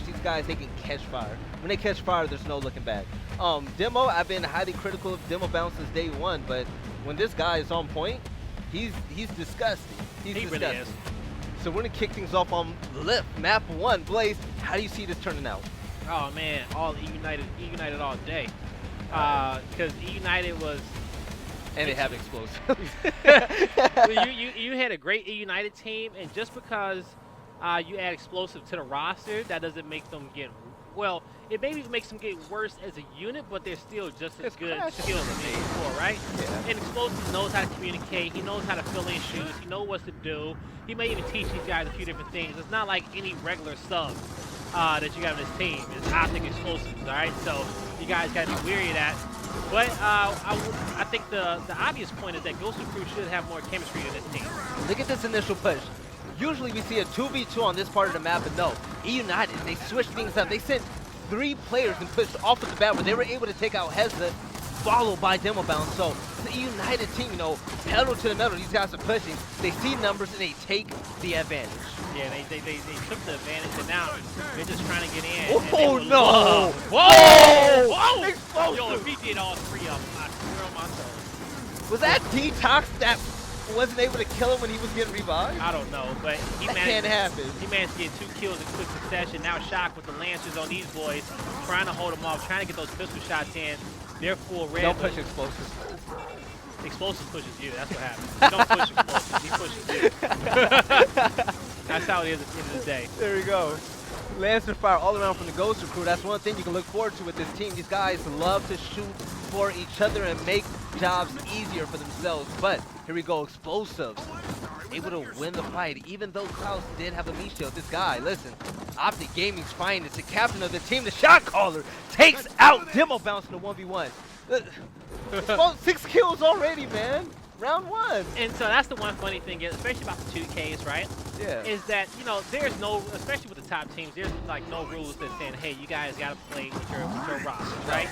These guys, they can catch fire. When they catch fire, there's no looking back. Demo, I've been highly critical of Demo bounce since day one, but when this guy is on point, he's disgusting. He disgusting. Really is. So we're gonna kick things off on Lift, map 1. Blaze, how do you see this turning out? Oh man, all eUnited all day. Because eUnited was. And they have explosives. Well, you had a great eUnited team, and just because you add explosive to the roster, that doesn't make them get well. It maybe makes them get worse as a unit, but they're still just as good skills as they before, right? Yeah. And Explosive knows how to communicate. He knows how to fill in shoes. He knows what to do. He may even teach these guys a few different things. It's not like any regular sub that you got on this team. It's Optic Explosives, all right? So you guys got to be weary of that. But I think the obvious point is that GosuCrew should have more chemistry to this team. Look at this initial push. Usually we see a 2v2 on this part of the map, but no. eUnited, they switched things up. They sent 3 players and pushed off of the bat where they were able to take out Hezza, followed by Demo Bound. So the eUnited team, you know, pedal to the metal. These guys are pushing. They see numbers and they take the advantage. Yeah, they took the advantage, and now they're just trying to get in. Oh, no! Whoa! Whoa! Explosive! Yo, if he did all 3 of them, I swear on my soul. Was that Detox that wasn't able to kill him when he was getting revived? I don't know, but he That managed. can't happen. He managed to get 2 kills in quick succession. Now Shock with the lancers on these boys, trying to hold them off, trying to get those pistol shots in. They're full red. Don't push explosives. Explosive pushes you. That's what happens. Don't push explosive. He pushes you. That's how it is at the end of the day. There we go. Lancer fire all around from the GosuCrew. That's one thing you can look forward to with this team. These guys love to shoot for each other and make jobs easier for themselves. But here we go, Explosives able to win the fight, even though Klaus did have a meat shield. This guy, listen, Optic Gaming's fine. It's the captain of the team, the shot caller, takes out Demo Bounce in the 1v1. 6 kills already, man. Round 1. And so that's the one funny thing, especially about the 2Ks, right? Yeah. Is that, you know, there's no, especially with the top teams, there's like no rules that saying, hey, you guys got to play with your roster, right?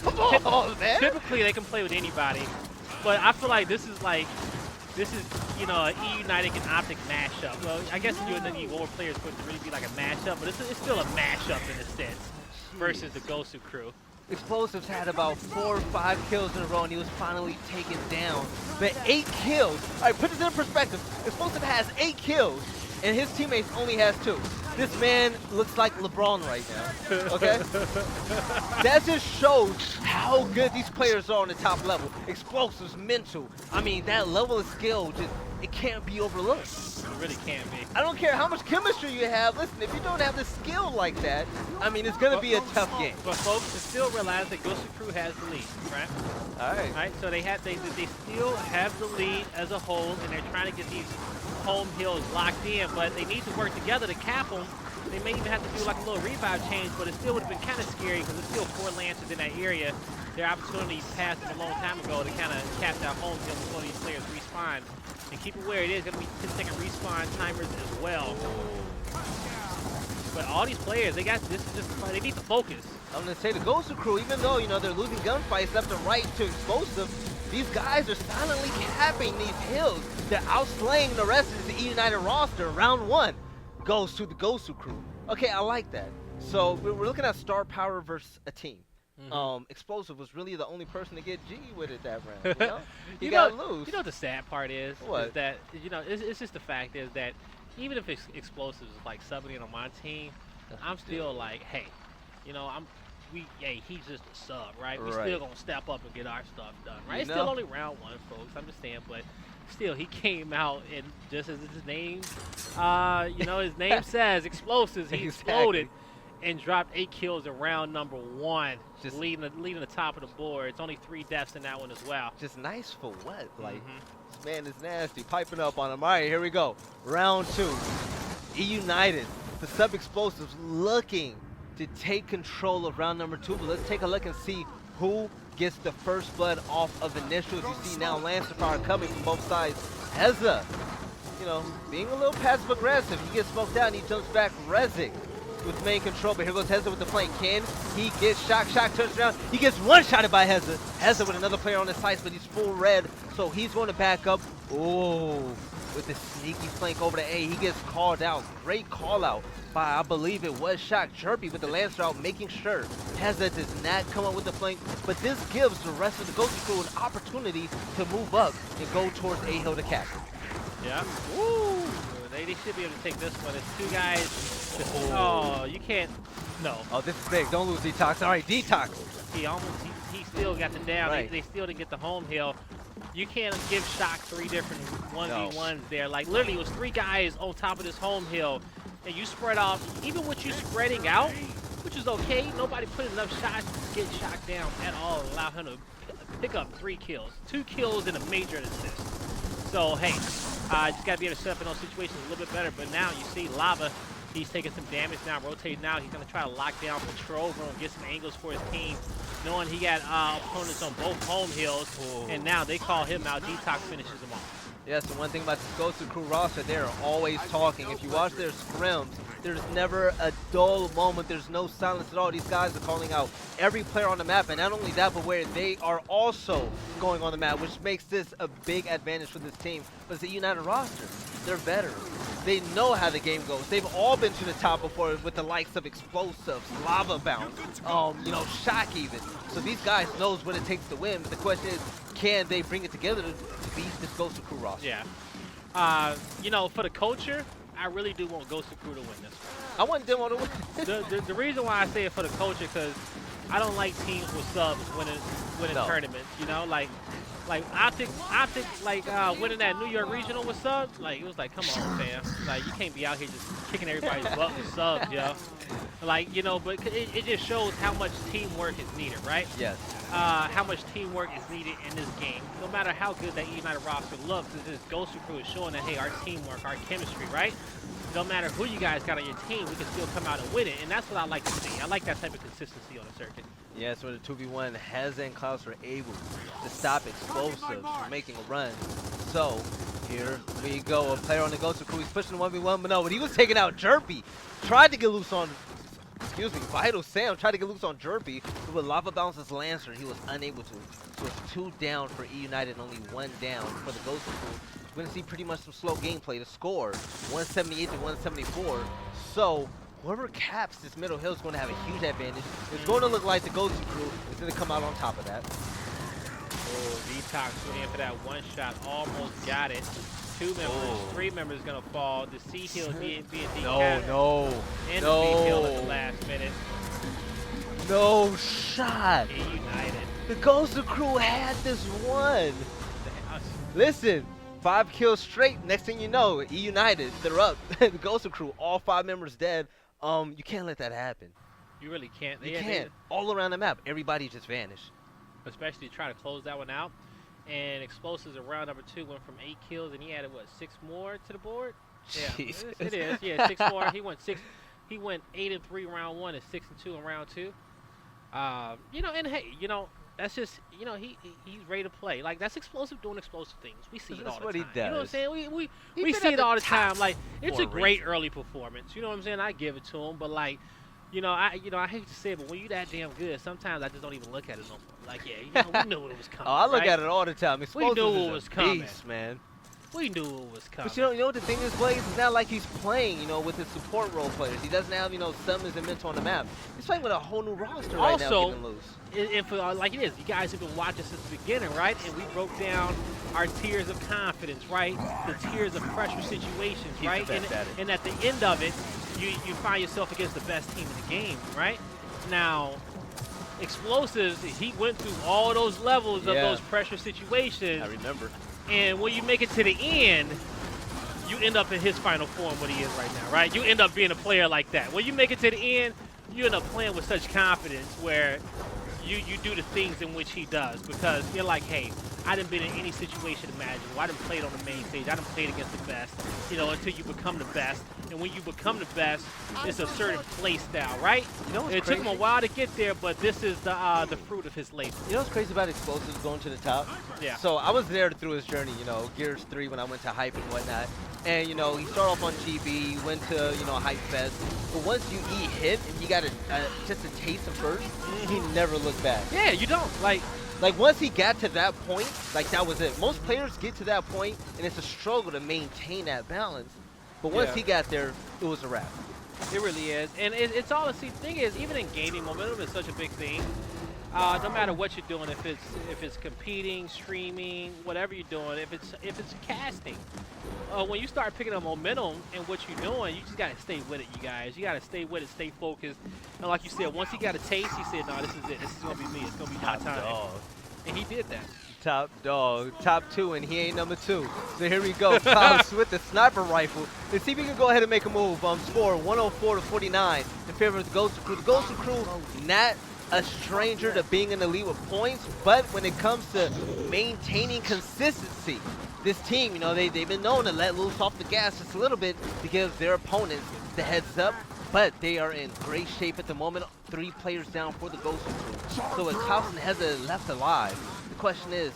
Come on, man. Typically, they can play with anybody, but I feel like this is, you know, an eUnited and Optic mashup. Well, I guess you and the more players would really be like a mashup, but it's still a mashup in a sense versus the GosuCrew. Explosives had about 4 or 5 kills in a row, and he was finally taken down. But 8 kills. All right, put this in perspective. Explosive has 8 kills, and his teammates only has 2. This man looks like LeBron right now, okay? That just shows how good these players are on the top level. Explosives, mental. I mean, that level of skill, just it can't be overlooked. It really can be. I don't care how much chemistry you have. Listen, if you don't have the skill like that, I mean, it's going to be a tough game. But folks, still realize that GosuCrew has the lead, right? All right. All right, so they still have the lead as a whole, and they're trying to get these home hills locked in, but they need to work together to cap them. They may even have to do like a little revive change, but it still would have been kind of scary because there's still 4 Lancers in that area. Their opportunity passed them a long time ago to kind of cap that home hill before these players respawn. And keep it where it is, going to be 10-second respawn timers as well. But all these players, they need to focus. I'm going to say the GosuCrew, even though, you know, they're losing gunfights left and right to Explosive, these guys are silently capping these hills. They're outslaying the rest of the eUnited roster. Round 1 goes to the GosuCrew. Okay, I like that. So we're looking at star power versus a team. Explosive was really the only person to get G with it that round. You know? He got loose. You know what the sad part is? What? Is that, you know, it's just the fact is that even if Explosive is like subbing in on my team, I'm still like, hey, you know, he's just a sub, right? We still gonna step up and get our stuff done, right? It's still only round 1, folks. I understand, but still, he came out and just as his name, you know, his name says, Explosives. He exploded and dropped 8 kills in round number 1, just leading the top of the board. It's only 3 deaths in that one as well. Just nice for what? Like, this man is nasty. Piping up on him. All right, here we go. Round 2. eUnited, the sub Explosives looking to take control of round number 2. But let's take a look and see who gets the first blood off of initials. You see now Lancer fire coming from both sides. Hezza, you know, being a little passive aggressive. He gets smoked out and he jumps back. Rezik with main control, but here goes Hezza with the flank. Can he get Shock? Shock turns around. He gets one-shotted by Hezza. Hezza with another player on his sights, but he's full red, so he's going to back up. Oh, with the sneaky flank over to A. He gets called out. Great call out by, I believe it was Shock Chirpy with the Lancer out, making sure Hazza does not come up with the flank. But this gives the rest of the GosuCrew an opportunity to move up and go towards A Hill to capture. Yeah. Woo! They should be able to take this one. It's two guys. Oh, you can't. No. Oh, this is big. Don't lose Detox. All right, Detox. He still got them down. Right. They still didn't get the home hill. You can't give Shock 3 different 1v1s there. Like, literally, it was 3 guys on top of this home hill, and you spread off. Even with you spreading out, which is okay, nobody put enough shots to get Shock down at all and allow him to pick up 3 kills. 2 kills and a major assist. So, hey, just got to be able to set up in those situations a little bit better. But now you see Lava, he's taking some damage now, rotating out. He's going to try to lock down Patrol Room, get some angles for his team, knowing he got opponents on both home hills. And now they call him out. Detox finishes him off. Yes, the one thing about this GosuCrew roster, they're always talking. If you watch their scrims, there's never a dull moment. There's no silence at all. These guys are calling out every player on the map, and not only that, but where they are also going on the map, which makes this a big advantage for this team. But it's a United roster. They're veterans. They know how the game goes. They've all been to the top before with the likes of Explosives, Lava Bounce, you know, Shock even. So these guys knows what it takes to win. But the question is, can they bring it together to beat this GosuCrew roster? Yeah. You know, for the culture, I really do want GosuCrew to win this one. I want them on the win. the reason why I say it for the culture, because I don't like teams with subs winning tournaments. You know, like Optic, like winning that New York regional with subs. Like, it was like, come on, fam. Like, you can't be out here just kicking everybody's butt with subs, yo. Like, you know, but it just shows how much teamwork is needed, right? Yes. How much teamwork is needed in this game. No matter how good that eUnited roster looks, it's just GosuCrew is showing that, hey, our teamwork, our chemistry, right? No matter who you guys got on your team, we can still come out and win it, and that's what I like to see. I like that type of consistency on the circuit. Yeah, so the 2v1, Hazza and Klaus were able to stop Xplosive from making a run. So, here we go. A player on the GosuCrew, he's pushing the 1v1, but no, but he was taking out Jerpy. Tried to get loose on, excuse me, Vital Sam tried to get loose on Jerpy, but with Lava Bounce's Lancer, he was unable to. So it's 2 down for eUnited, only 1 down for the GosuCrew. We're going to see pretty much some slow gameplay to score, 178 to 174. So, whoever caps this middle hill is going to have a huge advantage. It's going to look like the GosuCrew is going to come out on top of that. Oh, Detox went in for that one shot, almost got it. 2 members, 3 members going to fall. The C hill being decapped. And the B hill at the last minute. No shot. eUnited. The GosuCrew had this one. Listen. 5 kills straight. Next thing you know, eUnited, they're up. The GosuCrew, all 5 members dead. You can't let that happen. You really can't. You can't. All around the map, everybody just vanished. Especially trying to close that one out. And Explosives in round number 2 went from 8 kills, and he added, what, 6 more to the board? Yeah, it is. Yeah, 6 more. He went 8 and 3 round 1 and 6 and 2 in round 2. You know, and hey, you know, that's just, you know, he's ready to play. Like, that's Xplosive doing explosive things. We see it all the time. That's what he does. You know what I'm saying? We see it all the time. Like, it's a great early performance. You know what I'm saying? I give it to him, but like, you know, I hate to say it, but when you that damn good, sometimes I just don't even look at it no more. Like, yeah, you know, we knew it was coming. Oh, I look right? at it all the time. Explosive we knew it was coming, beast, man. We knew it was coming. But you know what the thing is, Blaze? It's not like he's playing, you know, with his support role players. He doesn't have, you know, summons and mentor on the map. He's playing with a whole new roster right now, getting loose. And for, like it is, you guys have been watching since the beginning, right? And we broke down our tiers of confidence, right? The tiers of pressure situations, He's right? The best at it. And at the end of it, you find yourself against the best team in the game, right? Now, Explosives, he went through all those levels of those pressure situations. I remember. And when you make it to the end, you end up in his final form, what he is right now, right? You end up being a player like that. When you make it to the end, you end up playing with such confidence where you do the things in which he does, because you're like, hey, I done been in any situation imaginable. I done played on the main stage. I done played against the best, you know, until you become the best. And when you become the best, it's a certain play style, right? You know what's it crazy? took him a while to get there, but this is the fruit of his labor. You know what's crazy about Explosives going to the top? Yeah. So I was there through his journey, you know, Gears 3 when I went to Hype and whatnot. And, you know, he started off on GB, went to, you know, Hype Fest. But once you eat hit and you got just a taste of first, he never looked back. Yeah, you don't. Like, once he got to that point, like, that was it. Most players get to that point, and it's a struggle to maintain that balance. But once he got there, it was a wrap. It really is, and it's all the thing is, even in gaming, momentum is such a big thing. No matter what you're doing, if it's competing, streaming, whatever you're doing, if it's casting, when you start picking up momentum in what you're doing, you just gotta stay with it, you guys. You gotta stay with it, stay focused. And like you said, once he got a taste, he said, "No, this is it. This is gonna be me. It's gonna be my time." Dog. And he did that. Top dog, top 2, and he ain't number 2. So here we go, Klaus with the sniper rifle. Let's see if we can go ahead and make a move. Score 104 to 49 in favor of the GosuCrew. The GosuCrew, not a stranger to being in the lead with points, but when it comes to maintaining consistency, this team, you know, they've been known to let loose off the gas just a little bit to give their opponents the heads up, but they are in great shape at the moment. 3 players down for the GosuCrew. So with Klaus and Heza left alive, the question is,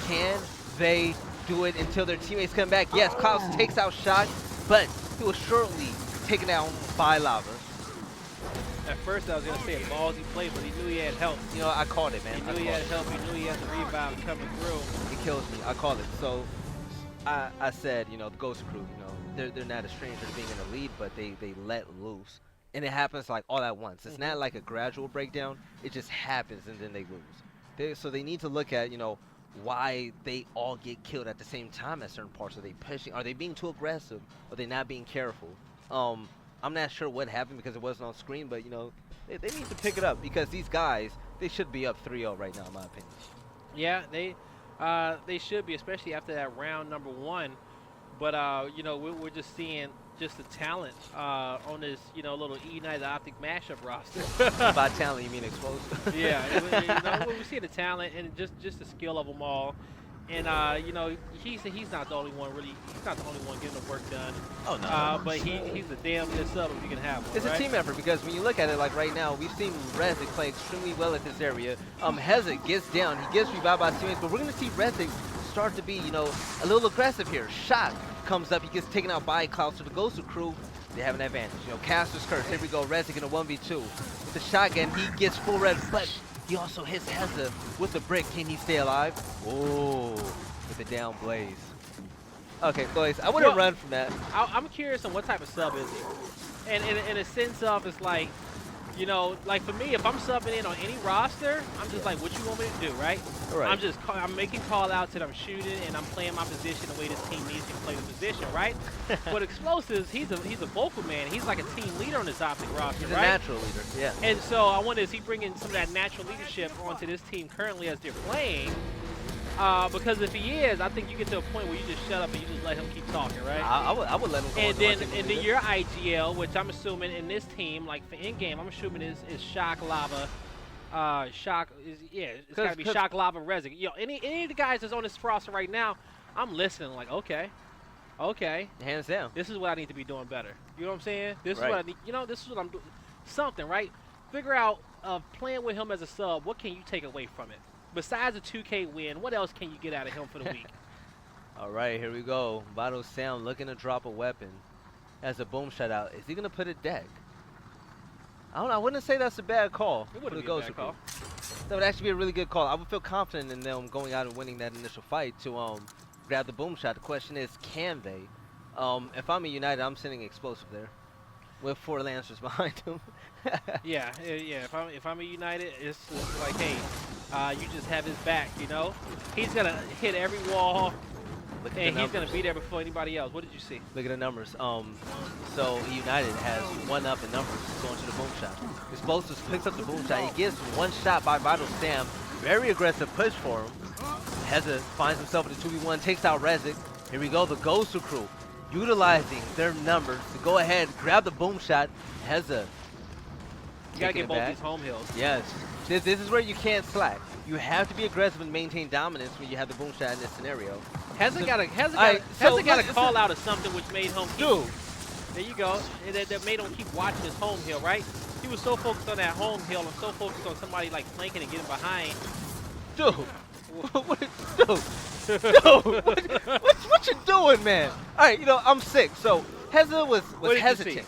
can they do it until their teammates come back? Yes, Klaus takes out shot, but he was shortly taken down by Lava. At first, I was going to say a ballsy play, but he knew he had help. You know, I called it, man. He knew he had help. He knew he had the rebound coming through. It kills me. I called it. So I said, you know, the GosuCrew, you know, they're not a stranger to being in the lead, but they let loose. And it happens like all at once. It's not like a gradual breakdown. It just happens and then they lose. So they need to look at, you know, why they all get killed at the same time at certain parts. Are they pushing? Are they being too aggressive? Are they not being careful? I'm not sure what happened because it wasn't on screen, but, you know, they need to pick it up because these guys, they should be up 3-0 right now, in my opinion. Yeah, they should be, especially after that round number 1. But, you know, we're just seeing just the talent on this, you know, little eUnited Optic mashup roster. By talent, you mean explosive? Yeah, you know, we see the talent and just the skill of them all. And, you know, he's not the only one, really. He's not the only one getting the work done. Oh, no. But he's a damn good sub if you can have him. It's right? a team effort because when you look at it, like right now, we've seen Rezik play extremely well at this area. Heza gets down. He gets revived by teammates, but we're going to see Rezik start to be, you know, a little aggressive here. Shot comes up. He gets taken out by Klaus. To the GosuCrew, they have an advantage. You know, Caster's curse. Here we go. Rezik in a 1v2. With the shotgun, he gets full red, but he also hits Heza with the brick. Can he stay alive? Oh, with the down blaze. Okay, boys, I wouldn't run from that. I'm curious on what type of sub is he. And in a sense of, it's like, you know, like for me, if I'm subbing in on any roster, I'm just like, what you want me to do, right? Right. I'm making call outs and I'm shooting and I'm playing my position the way this team needs to play the position, right? But Xplosives, he's a vocal man. He's like a team leader on this Optic roster, He's right? a natural leader, yeah. And so I wonder, is he bringing some of that natural leadership onto this team currently as they're playing? Because if he is, I think you get to a point where you just shut up and you just let him keep talking, right? I would let him go. And then your IGL, which I'm assuming in this team, like for in-game, I'm assuming is Shock, Lava, it's got to be Shock, Lava, Rezik. You know, any of the guys that's on this roster right now, I'm listening like, okay, hands down. this is what I need to be doing better. You know what I'm saying? This is Right. what I need. You know, this is what I'm doing. Something, right? Figure out playing with him as a sub. What can you take away from it? Besides a 2K win, what else can you get out of him for the week? All right, here we go. Vital Sound looking to drop a weapon. Has a boom shot out. Is he going to put it deck? I don't know. I wouldn't say that's a bad call. It for the wouldn't be a bad call. That would actually be a really good call. I would feel confident in them going out and winning that initial fight to grab the boom shot. The question is, can they? If I'm a United, I'm sending Xplosive there with 4 Lancers behind him. Yeah. If I'm a United, it's like, hey, you just have his back, you know? He's going to hit every wall, and he's going to be there before anybody else. What did you see? Look at the numbers. So United has 1 up in numbers going to the boom shot. Xplosive picks up the boom shot. He gets 1 shot by Vital Sam. Very aggressive push for him. Heza finds himself in the 2v1, takes out Rezik. Here we go, the GosuCrew utilizing their numbers to go ahead, grab the boom shot. Heza. You got to get both these home hills. Yes. This is where you can't slack. You have to be aggressive and maintain dominance when you have the boom shot in this scenario. Heza got a call out of something which made him keep. There you go. That made him keep watching his home hill, right? He was so focused on that home hill and so focused on somebody like flanking and getting behind. Dude. What you doing, man? All right, you know, I'm sick. So Heza was hesitant.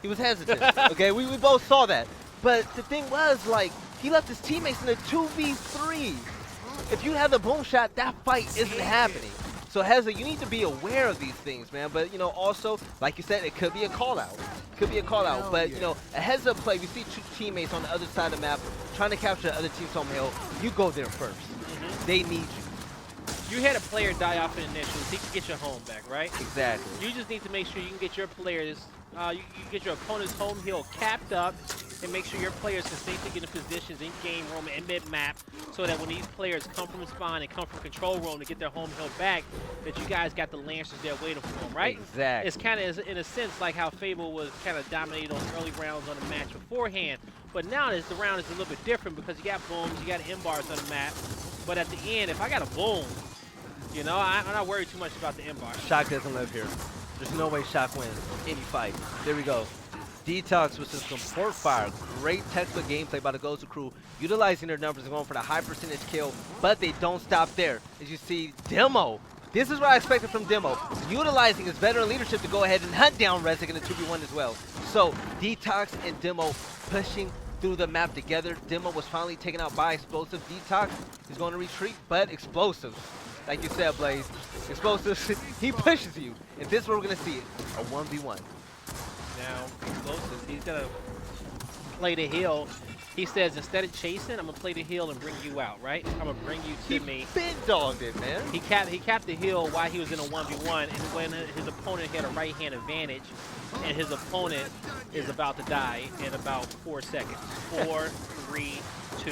He was hesitant. Okay, we both saw that. But the thing was, like, he left his teammates in a 2v3. If you have the boom shot, that fight isn't happening. So Heza, you need to be aware of these things, man. But, you know, also, like you said, it could be a call out. Could be a call out, but you know, a heads up play. We see two teammates on the other side of the map trying to capture the other team's home hill. You go there first. They need you. You had a player die off in initials. He can get your home back, right? Exactly. You just need to make sure you can get your players, you get your opponent's home hill capped up, and make sure your players can safely get in positions in game room and mid map, so that when these players come from spawn and come from control room to get their home hill back, that you guys got the lancers there waiting for them, right? Exactly. It's kind of, in a sense, like how Fable was kind of dominating those early rounds on the match beforehand. But now the round is a little bit different because you got booms, you got M-bars on the map. But at the end, if I got a boom, you know, I'm not worried too much about the M-bar. Shock doesn't live here. There's no way Shock wins any fight. There we go. Detox with some support fire. Great textbook gameplay by the CogCouple, utilizing their numbers and going for the high percentage kill, but they don't stop there. As you see, Demo. This is what I expected from Demo. Utilizing his veteran leadership to go ahead and hunt down Rezik in the 2v1 as well. So, Detox and Demo pushing through the map together. Demo was finally taken out by Xplosive. Detox is going to retreat, but Xplosive, like you said, Blaze, Xplosive, he pushes you. And this is where we're going to see it, a 1v1. Now, Xplosive, he's going to play the hill. He says, instead of chasing, I'm going to play the hill and bring you out, right? I'm going to bring you to me. He big-dogged it, man. He capped the hill while he was in a 1v1, and when his opponent had a right-hand advantage, and his opponent is about to die in about 4 seconds. 4, 3, 2,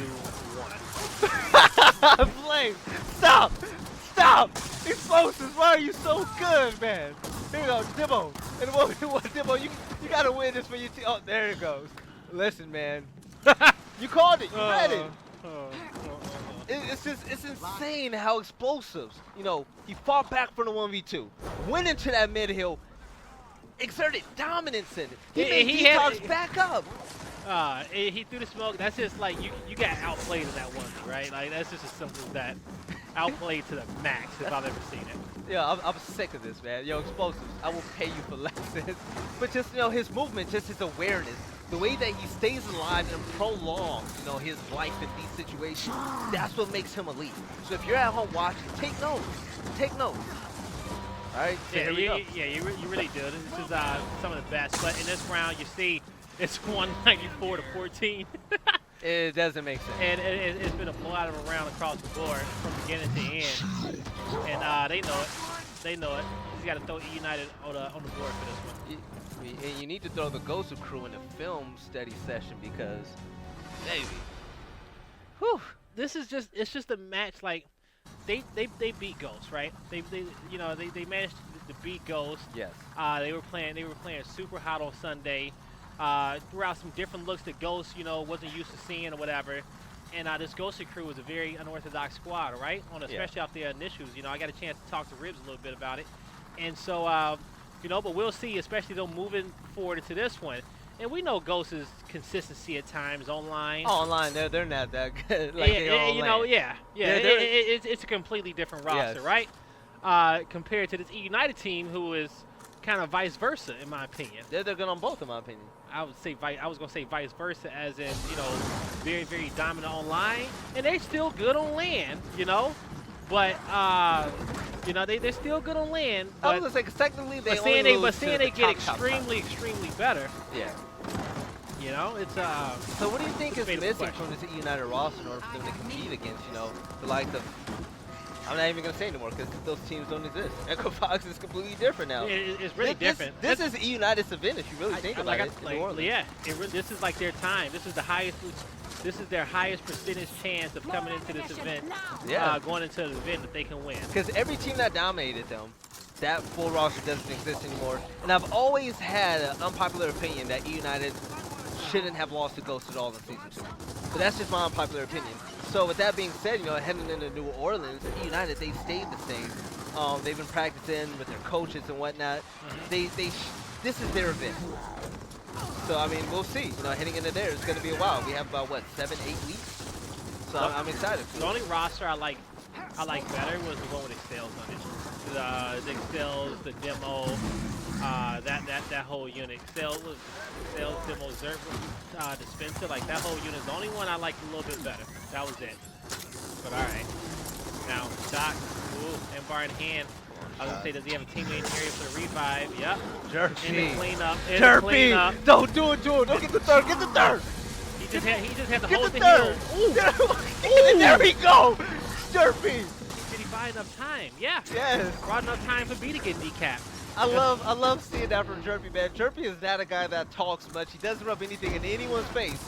1. Flame, stop! Stop! Xplosive, why are you so good, man? Here we go, Demo. And what Demo, you gotta win this for your team. Oh, there it goes. Listen, man. You called it. You read it. It's insane how Xplosives, you know, he fought back from the 1v2, went into that mid hill, exerted dominance in it. He made Detox back up. He threw the smoke. That's just like you got outplayed in that 1v, right? Like that's just as simple as that. Outplayed to the max if I've ever seen it. Yeah, I'm sick of this, man. Yo, Xplosives, I will pay you for lessons. But just, you know, his movement, just his awareness, the way that he stays alive and prolongs, you know, his life in these situations, that's what makes him elite. So if you're at home watching, take notes. Take notes. All right, so Yeah, here we go. you really do. This is some of the best. But in this round, you see it's 194 to 14. It doesn't make sense. And it's been a blowout of a round across the board from beginning to end. And they know it. They know it. You just got to throw eUnited on the board for this one. And you need to throw the CogCouple in the film study session because, baby. Whew. This is just, it's just a match like, they beat Ghost, right? They managed to beat Ghost. Yes. They were playing super hot on Sunday. Threw out some different looks that Ghost, you know, wasn't used to seeing or whatever. And this CogCouple was a very unorthodox squad, right? Especially off their initials. You know, I got a chance to talk to Ribs a little bit about it. And so, you know, but we'll see, especially though moving forward into this one. And we know Ghost's consistency at times online. Oh, online, they're not that good. Like you know, it's a completely different roster, right? Compared to this eUnited team, who is kind of vice versa, in my opinion. They're good on both, in my opinion. I was gonna say vice versa, as in, you know, very, very dominant online, and they're still good on land, you know. But you know, they're still good on land. But, I was gonna say, 'cause technically they seeing they get extremely better. Yeah. You know, it's So what do you think is missing question. from this eUnited roster in order for them to compete against, you know, the likes of? I'm not even gonna say anymore because those teams don't exist. Echo Fox is completely different now. It's really different. This is eUnited's event if you really think about it. Yeah, this is like their time. This is the highest. This is their highest percentage chance of coming into this event. Yeah. Going into an event that they can win. Because every team that dominated them, that full roster doesn't exist anymore. And I've always had an unpopular opinion that eUnited shouldn't have lost to Ghost at all in Season 2. But that's just my unpopular opinion. So with that being said, you know, heading into New Orleans, eUnited, they stayed the same. They've been practicing with their coaches and whatnot. This is their event. So I mean, we'll see. You know, heading into there, it's going to be a while. We have about what, 7, 8 weeks. So I'm excited. The only roster I like better was the one with Excels on it. The Excels, the demo, that whole unit. Excels, demo, Zerk, dispenser, like that whole unit is the only one I liked a little bit better. That was it. But all right. Now, Doc, ooh, M-bar in hand. I was gonna say, does he have a teammate in the area for the revive? Yep. Jerpy. In the cleanup. Jerpy. Don't do it to him. Don't get the third. Get the third. He just had to Get hold the the third. heel. Ooh. There we go. Jerpy. Did he buy enough time? Yeah. Yes. Brought enough time for B to get decapped. I love seeing that from Jerpy, man. Jerpy is not a guy that talks much. He doesn't rub anything in anyone's face.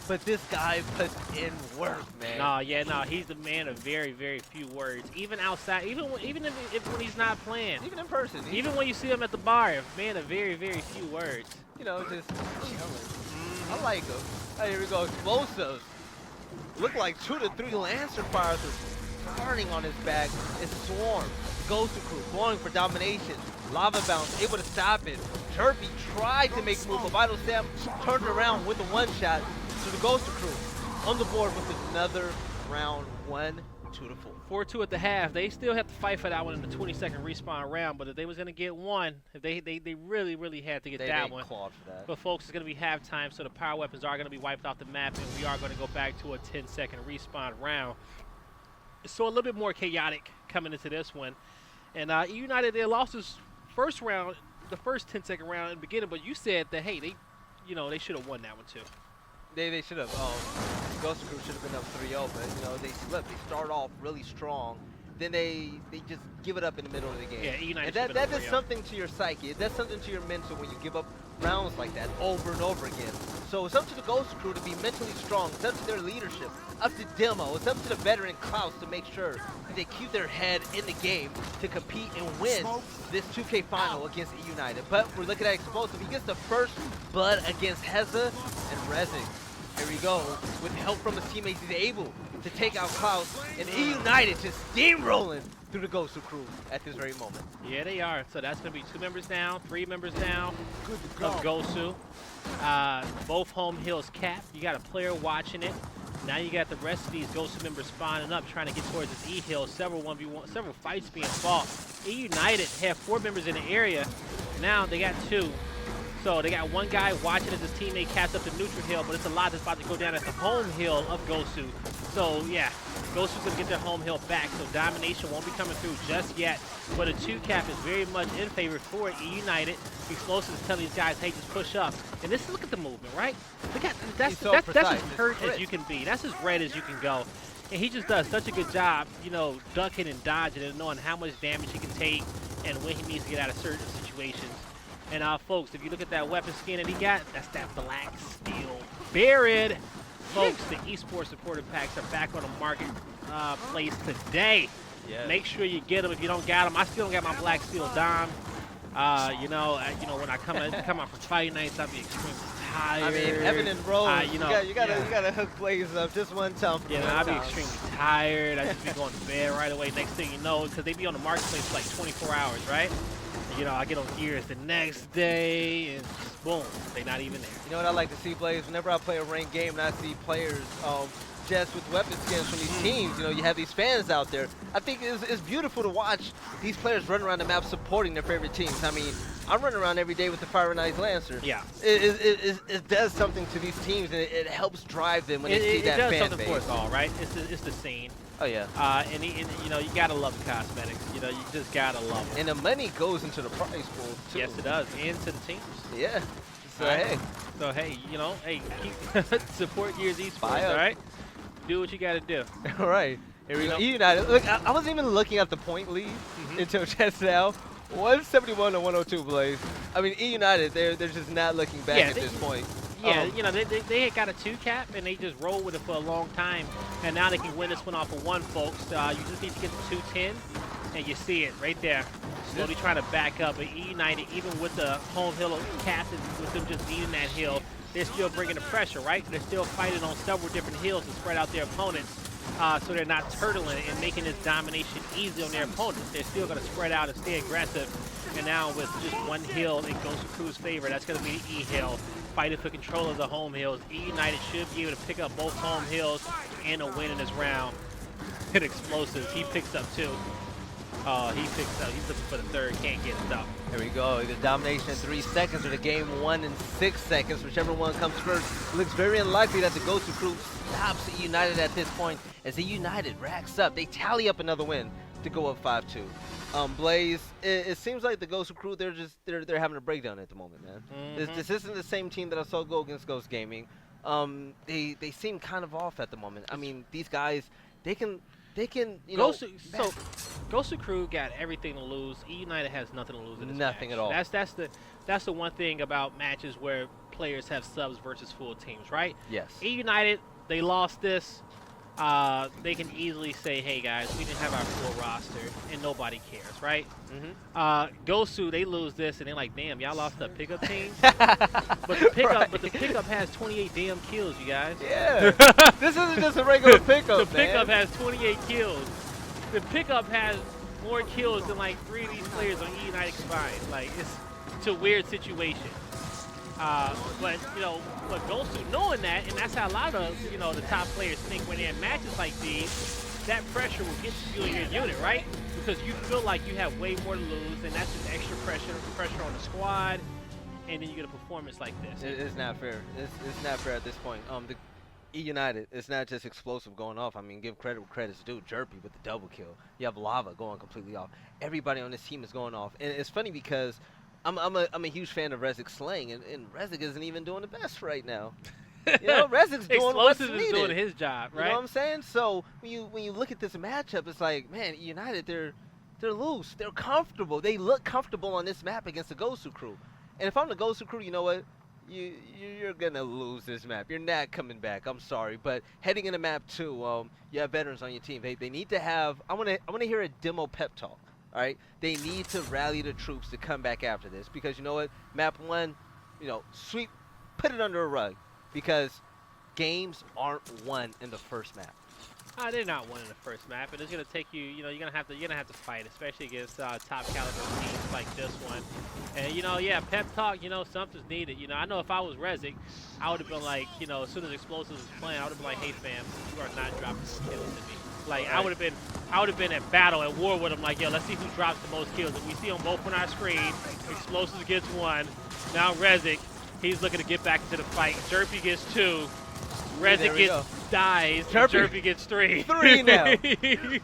But this guy puts in work, man. No, he's the man of very, very few words. Even outside, even when he's not playing. Even in person. Even when you see him at the bar, man of very, very few words. You know, just chilling. I like him. Oh, here we go. Explosive. Look like 2 to 3 Lancer fires are starting on his back. It's Swarm. TheGosuCrew going for domination. Lava Bounce able to stop it. Jerpy tried to make a move, but Vital Stamp turned around with a one-shot. So TheGosuCrew on the board with another round 1, 2 to 4. 4-2 at the half. They still have to fight for that one in the 22nd respawn round, but if they was going to get one, they really, really had to get that one. Clawed for that. But folks, it's going to be halftime, so the power weapons are going to be wiped off the map, and we are going to go back to a 10-second respawn round. So a little bit more chaotic coming into this one. And eUnited, they lost this first round, the first 10-second round in the beginning, but you said that, hey, they should have won that one too. They should have. TheGosuCrew should have been up 3-0, but they slipped. They start off really strong, then they just give it up in the middle of the game. Yeah, eUnited. And that does something to your psyche. It does something to your mental when you give up rounds like that over and over again. So it's up to TheGosuCrew to be mentally strong. It's up to their leadership, up to Demo. It's up to the veteran Klaus to make sure that they keep their head in the game to compete and win this 2K final against eUnited. But we're looking at Xplosive. He gets the first blood against Heza and Rezig. Here we go. With help from his teammates, he's able to take out Klaus, and eUnited just steamrolling through the TheGosuCrew at this very moment. Yeah, they are. So that's going to be 2 members down, 3 members down of Gosu. Both home hills capped. You got a player watching it. Now you got the rest of these Gosu members spawning up, trying to get towards this E hill. Several 1v1, several fights being fought. eUnited have 4 members in the area. Now they got 2. So they got one guy watching as his teammate caps up the neutral hill, but it's a lot that's about to go down at the home hill of Gosu. So yeah, Gosu's gonna get their home hill back, so domination won't be coming through just yet. But a 2-cap is very much in favor for eUnited. Xplosive is telling these guys, hey, just push up. And look at the movement, right? Look at that's as hurt as you can be. That's as red as you can go. And he just does such a good job, ducking and dodging and knowing how much damage he can take and when he needs to get out of certain situations. And folks, if you look at that weapon skin that he got, that's that black steel buried. Folks, the esports supporter packs are back on the marketplace today. Yes. Make sure you get them if you don't got them. I still don't got my black steel dime. When I come out for Fightnight, I'll be extremely tired. I mean, Evan and Rose, you gotta hook Blaze up just one time. Yeah, I'll be extremely tired. I just be going to bed right away. Next thing you know, because they be on the marketplace for like 24 hours, right? I get on gears the next day, and boom, they not even there. You know what I like to see, Blaze? Whenever I play a ranked game and I see players just with weapon skins from these teams, you have these fans out there. I think it's beautiful to watch these players run around the map supporting their favorite teams. I mean, I'm running around every day with the Fightnight Lancer. Yeah. It does something to these teams, and it helps drive them when they see that fan base. It does something for us all, right? It's the scene. Oh, yeah. And you gotta love the cosmetics. You just gotta love them. And the money goes into the prize pool, too. Yes, it does. And to the teams. Yeah. So, hey. Keep support Gears Esports, all right? Do what you gotta do. All right. Here we go. eUnited. Look, I wasn't even looking at the point lead until just now. 171 to 102, Blaze. I mean, eUnited, they're just not looking back at this point. Yeah, they had got a 2-cap and they just rolled with it for a long time, and now they can win this one off of 1, folks. You just need to get to 210, and you see it right there. Slowly trying to back up, but eUnited, even with the home hill captain, with them just needing that hill, they're still bringing the pressure, right? They're still fighting on several different hills to spread out their opponents, so they're not turtling and making this domination easy on their opponents. They're still going to spread out and stay aggressive. And now with just 1 hill in TheGosuCrew's favor, that's going to be the E hill. Fighting for control of the home hills. eUnited should be able to pick up both home hills and a win in this round. And Xplosive, he picks up 2. He picks up. He's looking for the 3rd. Can't get it up. There we go. Either domination in 3 seconds or the game won in 6 seconds. Whichever one comes first. It looks very unlikely that the TheGosuCrew stops eUnited at this point as eUnited racks up. They tally up another win to go up 5-2. Blaze, it seems like the TheGosuCrew, they're having a breakdown at the moment, man. This isn't the same team that I saw go against Ghost Gaming. They seem kind of off at the moment. I mean, these guys, they can you know. So TheGosuCrew got everything to lose. eUnited has nothing to lose in this Nothing match. at all. That's the one thing about matches where players have subs versus full teams, right? Yes. eUnited, they lost this. They can easily say, hey guys, we didn't have our full roster, and nobody cares, right? Gosu, they lose this, and they're like, damn, y'all lost the pickup team. But the pickup has 28 damn kills, you guys. Yeah. This isn't just a regular pickup. The pickup has 28 kills. The pickup has more kills than like 3 of these players on eUnited combined. Like, it's a weird situation. But you know, but Gosu knowing that, and that's how a lot of the top players think when they're in matches like these, that pressure will get to you and your unit, right? Because you feel like you have way more to lose, and that's just extra pressure on the squad, and then you get a performance like this. It's not fair. It's not fair at this point. The eUnited, it's not just Xplosive going off. I mean, give credit where credit's due. Jerpy with the double kill. You have Lava going completely off. Everybody on this team is going off, and it's funny because I'm a huge fan of Rezik slaying, and Rezik isn't even doing the best right now. You know, Rezik's doing what's needed. Xplosive is doing his job, right? You know what I'm saying? So when you look at this matchup, it's like, man, United, they're loose, they're comfortable, they look comfortable on this map against the TheGosuCrew. And if I'm the TheGosuCrew, you know what? You're gonna lose this map. You're not coming back. I'm sorry, but heading into map 2, you have veterans on your team. They need to have. I wanna hear a demo pep talk. All right, they need to rally the troops to come back after this, because you know what, map 1, sweep, put it under a rug, because games aren't won in the first map. They're not won in the first map, and it's gonna take you. You're gonna have to fight, especially against top caliber teams like this one. And yeah, pep talk. Something's needed. I know if I was Rezik, I would have been like, as soon as Xplosive was playing, I would have been like, hey fam, you are not dropping some kills to me. Like, right. I would have been at battle, at war with him. Like, yo, let's see who drops the most kills. And we see them both on our screen. Xplosive gets 1. Now Rezik, he's looking to get back into the fight. Jerpy gets 2. Rezik dies. Jerpy gets 3. 3 now.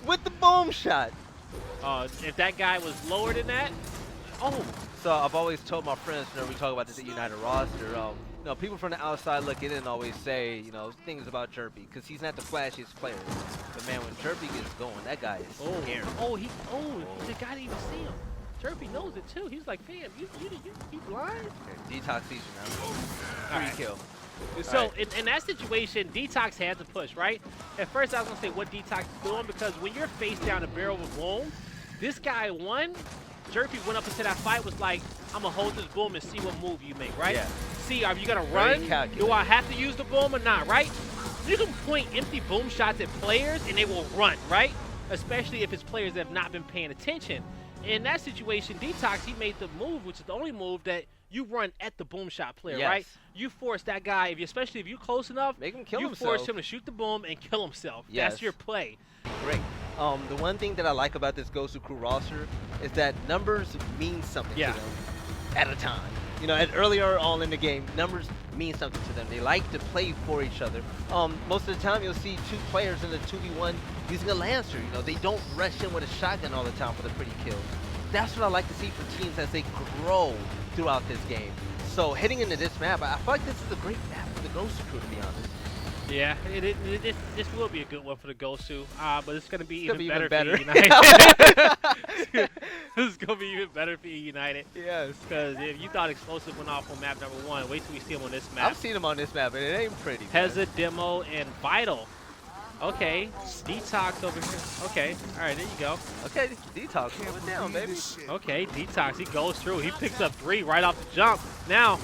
With the boom shot. If that guy was lower than that, So I've always told my friends whenever we talk about this United roster, people from the outside looking in always say, things about Jerpy, because he's not the flashiest player. But man, when Jerpy gets going, that guy is scary. The guy didn't even see him. Jerpy knows it too. He's like, fam, you blind? Detox season now. 3 kill. So in that situation, Detox had to push, right? At first I was gonna say what Detox is doing, because when you're face down a barrel with boom, this guy won. Jerpy went up into that fight, was like, I'm gonna hold this boom and see what move you make, right? Yeah. See, are you gonna run? Do I have to use the boom or not, right? You can point empty boom shots at players and they will run, right? Especially if it's players that have not been paying attention. In that situation, Detox, he made the move, which is the only move that you run at the boom shot player, right? You force that guy, especially if you're close enough, make him kill himself. You force him to shoot the boom and kill himself. Yes. That's your play. Great. The one thing that I like about this TheGosuCrew roster is that numbers mean something to them at a time. And earlier on in the game, numbers mean something to them. They like to play for each other. Most of the time, you'll see 2 players in a 2v1 using a Lancer. They don't rush in with a shotgun all the time for the pretty kills. That's what I like to see for teams as they grow throughout this game. So heading into this map, I feel like this is a great map for the TheGosuCrew, to be honest. Yeah, this will be a good one for the Gosu, but it's going to be even better for United. This is going to be even better for United. Yes. Because if you thought Xplosive went off on map number 1, wait till we see him on this map. I've seen him on this map, and it ain't pretty. Heza, Demo, and Vital. Okay, Detox over here. Okay, all right, there you go. Okay, Detox, hold it down, baby. Okay, Detox, he goes through. He picks up 3 right off the jump. Now,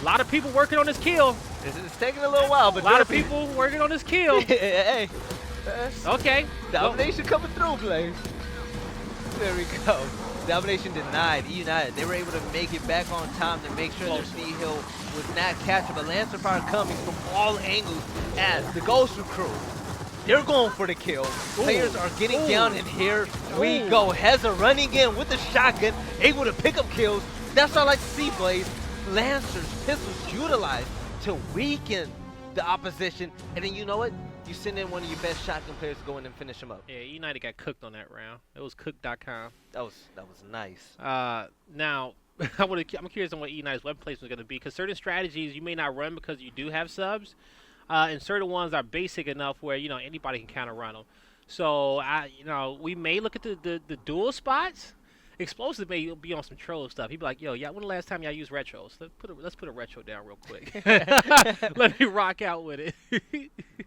a lot of people working on this kill. It's taking a little while, but a lot of people working on this kill. Hey. Okay. Domination coming through, Blaze. There we go. Domination denied. eUnited, they were able to make it back on time to make sure their C-Hill was not catchable. Lancer fire coming from all angles as the TheGosuCrew, they're going for the kill. Players are getting down, and here we go. Heza running in with the shotgun, able to pick up kills. That's what I like to see, Blaze. Lancers, pistols utilized to weaken the opposition, and then you know what? you send in one of your best shotgun players to go in and finish him up. Yeah, eUnited got cooked on that round. It was cooked.com. That was nice. Now, I'm curious on what eUnited's weapon placement is going to be, because certain strategies you may not run because you do have subs, and certain ones are basic enough where anybody can kind of run them. So we may look at the dual spots. Xplosive may be on some troll stuff. He'd be like, "Yo, yeah, when the last time y'all used retros? Let's put a retro down real quick. Let me rock out with it."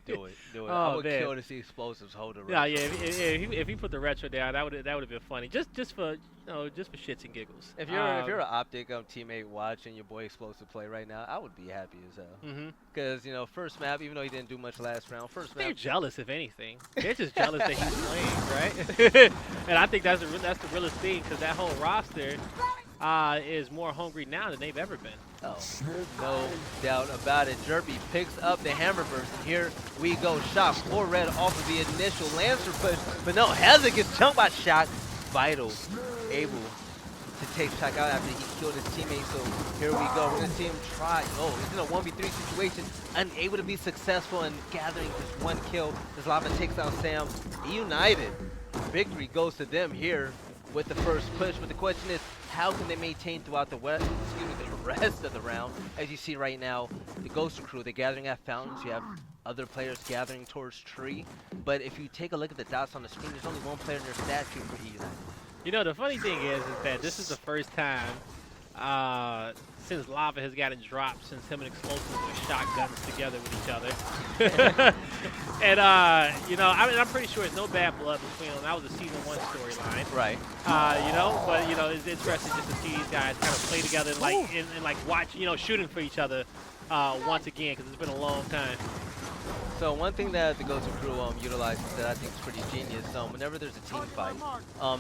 Do it. Oh, I would man. kill to see Explosives hold a retro. Yeah. If he put the retro down, that would have been funny. Just for shits and giggles. If you're an Optic teammate watching your boy Xplosive play right now, I would be happy as hell. Because first map, even though he didn't do much last round, they're jealous, if anything. They're just jealous that he's playing, right? And I think that's the realest thing, because that whole roster is more hungry now than they've ever been. Oh, no doubt about it. Jerby picks up the hammer burst, and here we go. Shot 4 red off of the initial Lancer push, but no, Heza gets jumped by Shock. Vital able to take Shock out after he killed his teammate, so here we go. We're going to see him try. Oh, he's in a 1v3 situation, unable to be successful and gathering just 1 kill as Lava takes out Sam. eUnited, victory goes to them here with the first push, but the question is, how can they maintain throughout the rest of the round? As you see right now, the TheGosuCrew, they're gathering at fountains. You have other players gathering towards tree. But if you take a look at the dots on the screen, there's only 1 player in their statue for eUnited. The funny thing is that this is the first time since Lava has gotten dropped since him and Xplosive were shotguns together with each other. And, I'm pretty sure it's no bad blood between them. That was a Season 1 storyline. Right. But, it's interesting just to see these guys kind of play together and watch, shooting for each other once again, because it's been a long time. So one thing that the TheGosuCrew utilizes that I think is pretty genius, whenever there's a team fight,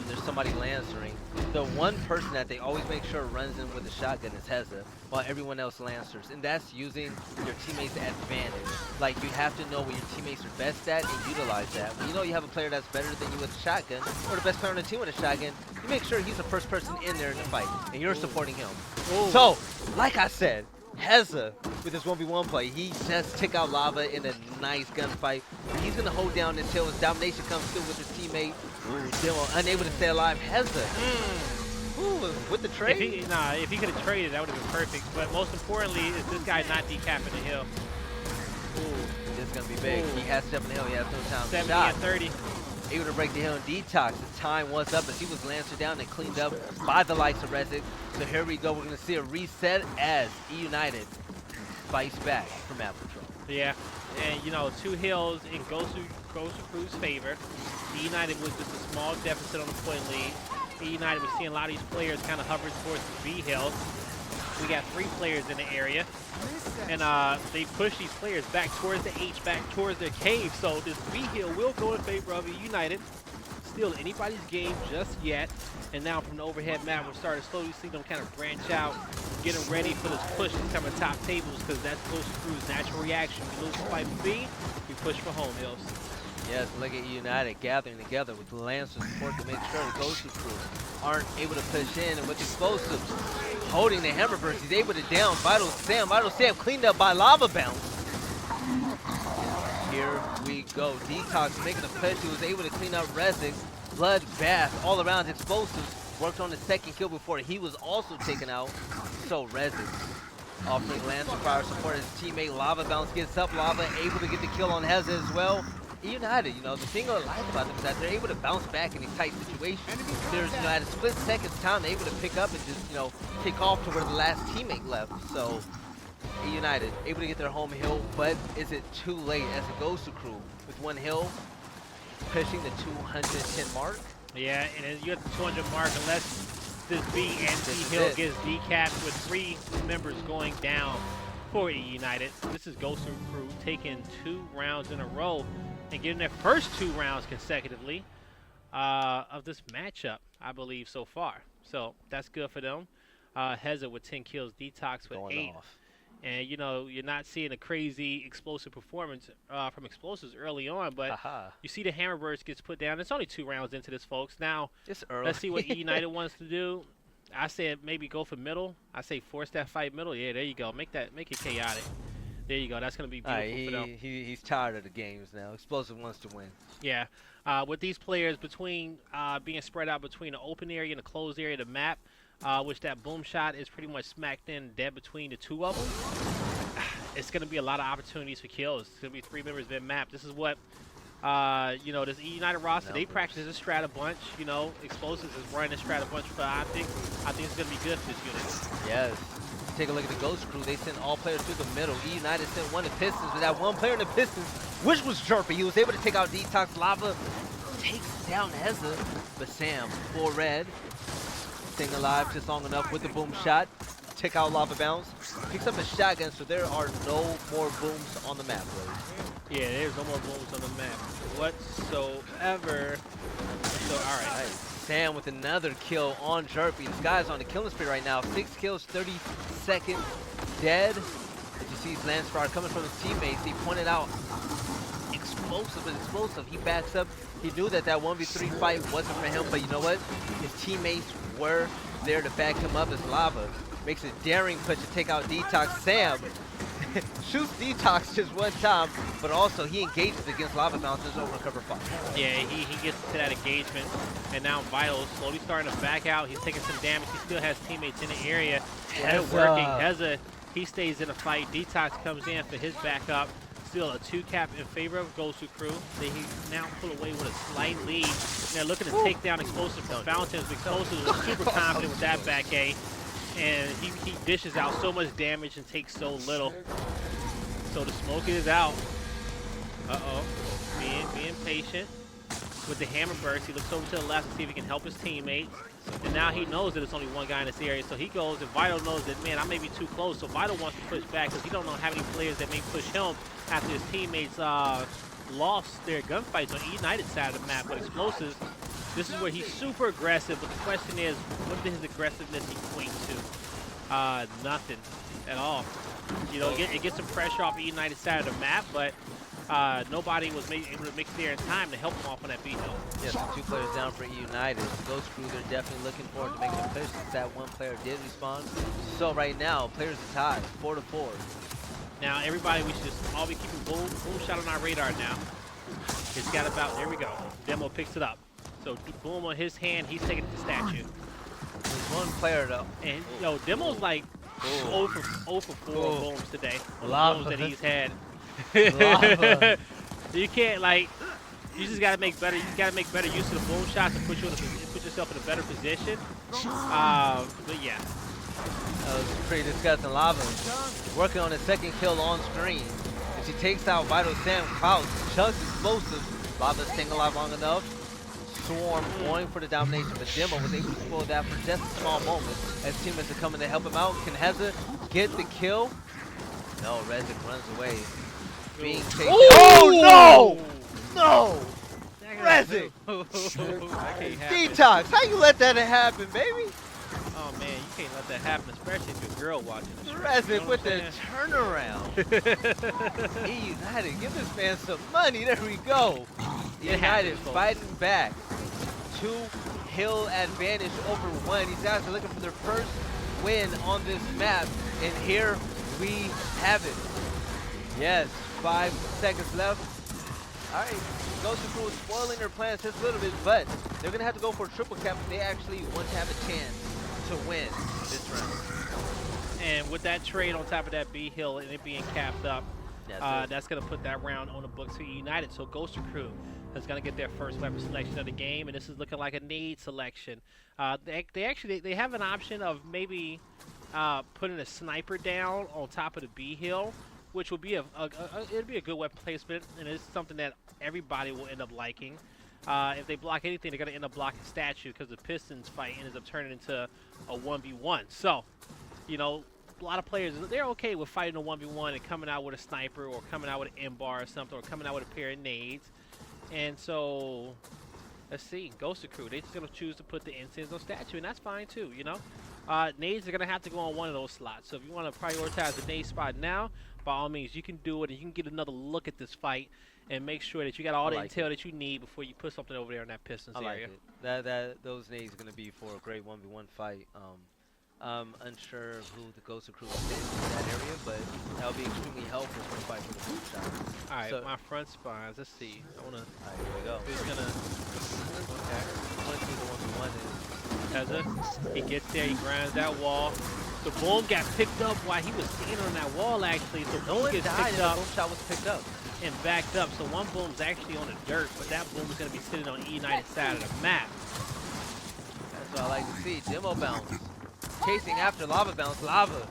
there's somebody lancering, the one person that they always make sure runs in with a shotgun is Heza, while everyone else lancers, and that's using your teammates' advantage. Like, you have to know what your teammates are best at and utilize that. When you know you have a player that's better than you with a shotgun, or the best player on the team with a shotgun, you make sure he's the first person in there in the fight, and you're supporting him. Ooh. So, like I said, Heza, with his 1v1 play, he just took out Lava in a nice gunfight. He's going to hold down until his domination comes through with his teammate. Still unable to stay alive. Heza, with the trade? If he could have traded, that would have been perfect. But most importantly, is this guy not decapping the hill. This is going to be big. He has to step in the hill. He has no time. 70 and 30. Able to break the hill and detox. His time was up as he was lancered down and cleaned up by the likes of Rezic. So here we go. We're going to see a reset as eUnited fights back from map control. Yeah, and 2 hills in TheGosuCrew's favor. eUnited was just a small deficit on the point lead. eUnited was seeing a lot of these players kind of hovering towards the B hill. We got 3 players in the area, and they push these players back towards the H, back towards their cave. So this B hill will go in favor of eUnited. Still anybody's game just yet. And now from the overhead map, we're starting to slowly see them kind of branch out, getting ready for this push to come at top tables, because that's TheGosuCrew's natural reaction. We lose fight with B, we push for home hills. Yes, look at eUnited gathering together with Lancer support to make sure the TheGosuCrew aren't able to push in, and with Explosives holding the hammer burst, he's able to down Vital Sam. Vital Sam cleaned up by Lava Bounce. Here we go. Detox making a push. He was able to clean up Rezic. Bloodbath all around. Explosives worked on the 2nd kill before he was also taken out. So Rezic offering Lancer fire support. His teammate Lava Bounce gets up. Lava able to get the kill on Heza as well. eUnited, the thing I like about them is that they're able to bounce back in these tight situations. There's, at a split second's time, they're able to pick up and just, take off to where the last teammate left. So, eUnited able to get their home hill, but is it too late as the TheGosuCrew with 1 hill pushing the 210 mark? Yeah, and then you're at the 200 mark unless this B and C hill gets decapped with 3 members going down for eUnited. This is TheGosuCrew taking 2 rounds in a row and getting their first 2 rounds consecutively of this matchup, I believe, so far. So that's good for them. Heza with 10 kills, Detox with 8. And, you're not seeing a crazy explosive performance from Explosives early on, but you see the hammer burst gets put down. It's only 2 rounds into this, folks. Now, let's see what eUnited wants to do. I said maybe go for middle. I say force that fight middle. Yeah, there you go. Make it chaotic. There you go. That's going to be All beautiful right, for them. he's tired of the games now. Xplosive wants to win. Yeah. With these players between being spread out between the open area and the closed area of the map, which that boom shot is pretty much smacked in dead between the two of them, it's going to be a lot of opportunities for kills. It's going to be 3 members mid-map. This is what, you know, this eUnited roster, they practice this strat a bunch. You know, Xplosives is running this strat a bunch, but I think it's going to be good for this unit. Yes. Take a look at the CogCouple. They sent all players through the middle. eUnited sent one to Pistons, but that one player in the Pistons, which was Jerpy, he was able to take out Detox. Lava takes down Heza, but Sam, full red, staying alive just long enough with the boom shot. Take out Lava Bounce, picks up a shotgun, so there are no more booms on the map, Blaze. Yeah, there's no more booms on the map whatsoever. So, all right. Sam with another kill on Jerpy. This guy's on the killing spree right now. 6 kills, 30 seconds dead. As you see his land sprout coming from his teammates. He pointed out Xplosive. He backs up. He knew that 1v3 fight wasn't for him, but you know what? His teammates were there to back him up as Lava makes a daring push to take out Detox. Sam shoots Detox just one time, but also he engages against Lava Bounce. There's no recover fight. Yeah, he gets to that engagement, and now Vital slowly starting to back out. He's taking some damage. He still has teammates in the area. They're working. Heza, he stays in the fight. Detox comes in for his backup. Still a 2-cap in favor of GosuCrew. They now pull away with a slight lead. And they're looking to take down Xplosive from Fountains. Xplosive was super confident with that back A. And he dishes out so much damage and takes so little. So the smoke is out. Uh-oh. Being patient with the hammer burst. He looks over to the left to see if he can help his teammates. And now he knows that it's only one guy in this area. So he goes, and Vital knows that, man, I may be too close. So Vital wants to push back because he don't know how many players that may push him after his teammates lost their gunfights on eUnited side of the map. But Xplosives, this is where he's super aggressive. But the question is, what does his aggressiveness equate to? Nothing at all. You know, it gets some pressure off the eUnited side of the map, but nobody was able to mix there in time to help him off on that B hill. Yes, yeah, so 2 players down for eUnited. The GhoStCrew, they're definitely looking forward to making a push since that one player did respawn. So right now, players are tied, 4-4. Now everybody, we should just all be keeping boom shot on our radar now. It's got about, there we go. Demo picks it up. So boom on his hand, he's taking it to statue. There's one player though. And yo, Demo's like 0 for 4 booms today. Lava. Booms that he's had. Lava. You can't, like, you just gotta make better. You gotta make better use of the boom shots and put yourself in a better position. But yeah, that was pretty disgusting. Lava working on his second kill on screen. As he takes out Vital Sam, Klaus chugs Xplosive. Lava staying alive long enough. Swarm going for the domination, but Demo was able to spoil that for just a small moment as teammates are coming to help him out. Can Heza get the kill? No, Rezik runs away. Being taken. Oh no! No! Rezik! Detox, how you let that happen, baby? Oh man, you can't let that happen, especially if your girl watching this. Rezik with the turnaround. eUnited, give this man some money. There we go. eUnited fighting back. 2 hill advantage over 1. These guys are looking for their first win on this map, and here we have it. Yes, 5 seconds left. All right, GosuCrew is spoiling their plans just a little bit, but they're gonna have to go for a triple cap if they actually want to have a chance to win this round. And with that trade on top of that B hill and it being capped up, that's going to put that round on the books for eUnited. So GosuCrew is going to get their first weapon selection of the game, and this is looking like a need selection. They have an option of maybe putting a sniper down on top of the B hill, which would be it'd be a good weapon placement, and it's something that everybody will end up liking. If they block anything, they're going to end up blocking statue because the Pistons fight ends up turning into a 1v1. So, you know, a lot of players, they're okay with fighting a 1v1 and coming out with a sniper or coming out with an M-bar or something or coming out with a pair of nades. And so, let's see, GosuCrew, they're just going to choose to put the incense on statue, and that's fine too, you know. Nades are going to have to go on one of those slots. So if you want to prioritize the nade spot now, by all means, you can do it, and you can get another look at this fight and make sure that you got all the intel that you need before you put something over there in that Pistons area. It. Those nades are going to be for a great 1v1 fight. I'm unsure who the GosuCrew is in that area, but That would be extremely helpful for the fight for the boom shot. All right, So, my front spines. Let's see. I wanna. all right, here we go. Who's gonna? Okay. Let's see the 1v1 is. He gets there. He grinds that wall. The boom got picked up while he was standing on that wall. Actually, so No boom one gets died picked and up the boom shot was picked up. and backed up. So one boom's actually on the dirt, but that boom is gonna be sitting on eUnited side of the map. That's what I like to see. Demo bounce. Chasing after lava bounce. Lava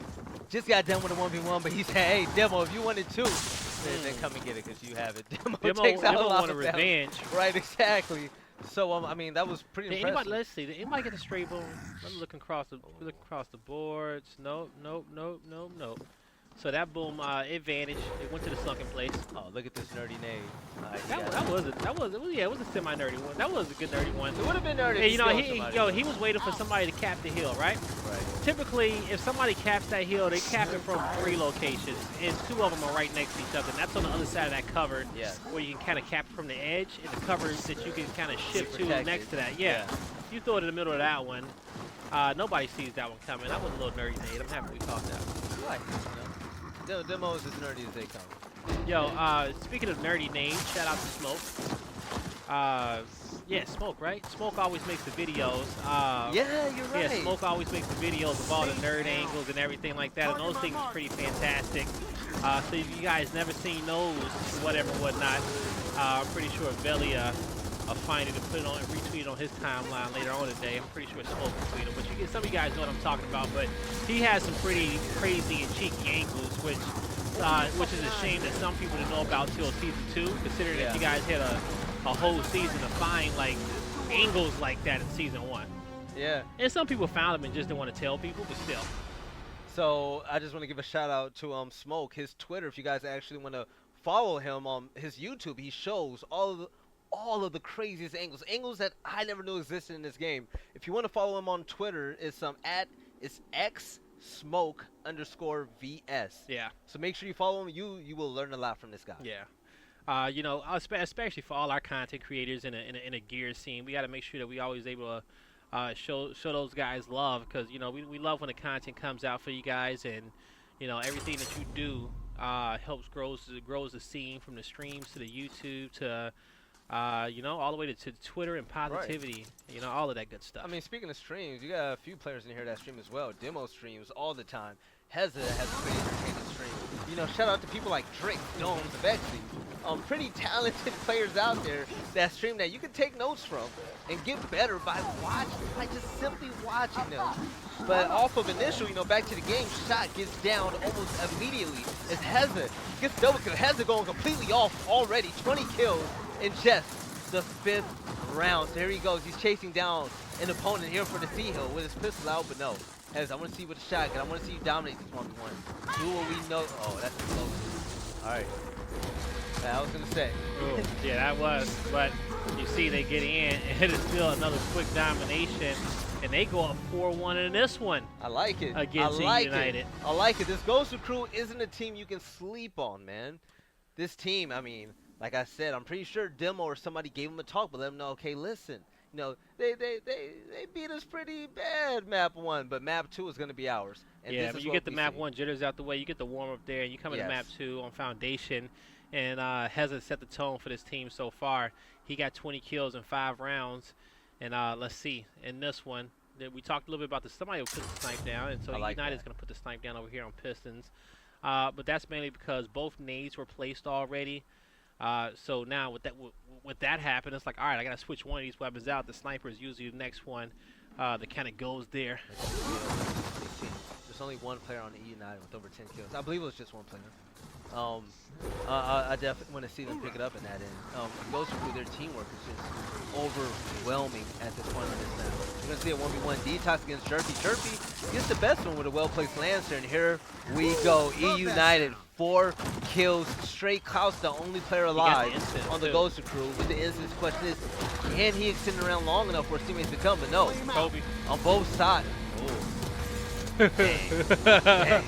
just got done with a 1v1, but he said, hey, Demo, if you wanted to, then come and get it because you have it. Demo takes out Demo lava wanted bounce. revenge. Right, exactly. So, I mean, that was pretty Did impressive. let's see. Did anybody get the straight boom? Let me look across the boards. Nope. So that boom, it vanished. It went to the sunken place. Oh, look at this nerdy nade. It was a semi-nerdy one. That was a good nerdy one. It would have been nerdy. Hey, if you know, somebody. he was waiting for somebody to cap the hill, right? Right. Typically, if somebody caps that hill, they cap it from 3 locations, and 2 of them are right next to each other. And that's on the other side of that cover, Yes. where you can kind of cap it from the edge, and the cover that you can kind of shift to protected. next to that. Yeah. You throw it in the middle of that one. Nobody sees that one coming. That was a little nerdy nade. I'm happy we caught that. Right. You know, Demo is as nerdy as they come. Yo, speaking of nerdy nades, shout out to Smoke. Yeah, Smoke, right? Smoke always makes the videos. Yeah, you're right. Yeah, Smoke always makes the videos of all the nerd angles and everything like that, and those things are pretty fantastic. So if you guys never seen those, whatnot, I'm pretty sure Velia will find it and put it on and retweet it on his timeline later on today. I'm pretty sure Smoke will tweet it, but some of you guys know what I'm talking about. But he has some pretty crazy and cheeky angles, which is a shame that some people didn't know about till season 2, considering that you guys had a whole season to find like angles like that in season 1. Yeah. And some people found them and just didn't want to tell people, but still. So I just want to give a shout out to Smoke, his Twitter. If you guys actually want to follow him on his YouTube, he shows all of the craziest angles that I never knew existed in this game. If you want to follow him on Twitter, it's XSmoke_VS. Yeah. So make sure you follow him. You will learn a lot from this guy. Yeah. You know, especially for all our content creators in a gear scene, we got to make sure that we always able to show those guys love, because you know we love when the content comes out for you guys, and you know everything that you do helps grows the scene, from the streams to the YouTube to you know, all the way to Twitter and positivity. Right. You know, all of that good stuff. I mean, speaking of streams, you got a few players in here that stream as well. Demo streams all the time. Heza has a pretty entertaining stream. You know, shout out to people like Drake, Domes, Vexy. Pretty talented players out there that stream that you can take notes from and get better by just simply watching them. But off of initial, you know, back to the game, shot gets down almost immediately as Heza gets double kill. Heza going completely off already, 20 kills in just the 5th round. So here he goes. He's chasing down an opponent here for the C-Hill with his pistol out, but no. Heza, I want to see you with a shotgun. I want to see you dominate this 1v1. Do what we know. Oh, that's close. All right. I was going to say. Ooh, yeah, that was. But you see they get in, and it is still another quick domination. And they go up 4-1 in this one. I like it. Against eUnited. I like it. This GosuCrew isn't a team you can sleep on, man. This team, I mean, like I said, I'm pretty sure Demo or somebody gave him a talk, but let them know, okay, listen. You know, they beat us pretty bad map 1, but map 2 is going to be ours. And yeah, but you get the map 1 jitters out the way, you get the warm up there, and you come into map 2 on Foundation, and Heza set the tone for this team so far. He got 20 kills in 5 rounds, and let's see, in this one, we talked a little bit about somebody will put the snipe down, and so eUnited is going to put the snipe down over here on Pistons. But that's mainly because both nades were placed already. So now with that happened, it's like, all right, I got to switch one of these weapons out. The sniper is usually the next one that kind of goes there. There's only one player on eUnited with over 10 kills. I believe it was just one player. I definitely want to see them pick it up in that end. GosuCrew, their teamwork is just overwhelming at this point on this map. You're going to see a 1v1 Detox against Jerpy. Jerpy gets the best one with a well-placed Lancer, and here we go. eUnited, 4 kills straight. Klaus, the only player alive on the GosuCrew with the instance. Question is, can he extend it around long enough for his teammates to come? But no, Kobe. On both sides. Oh. Dang. Dang.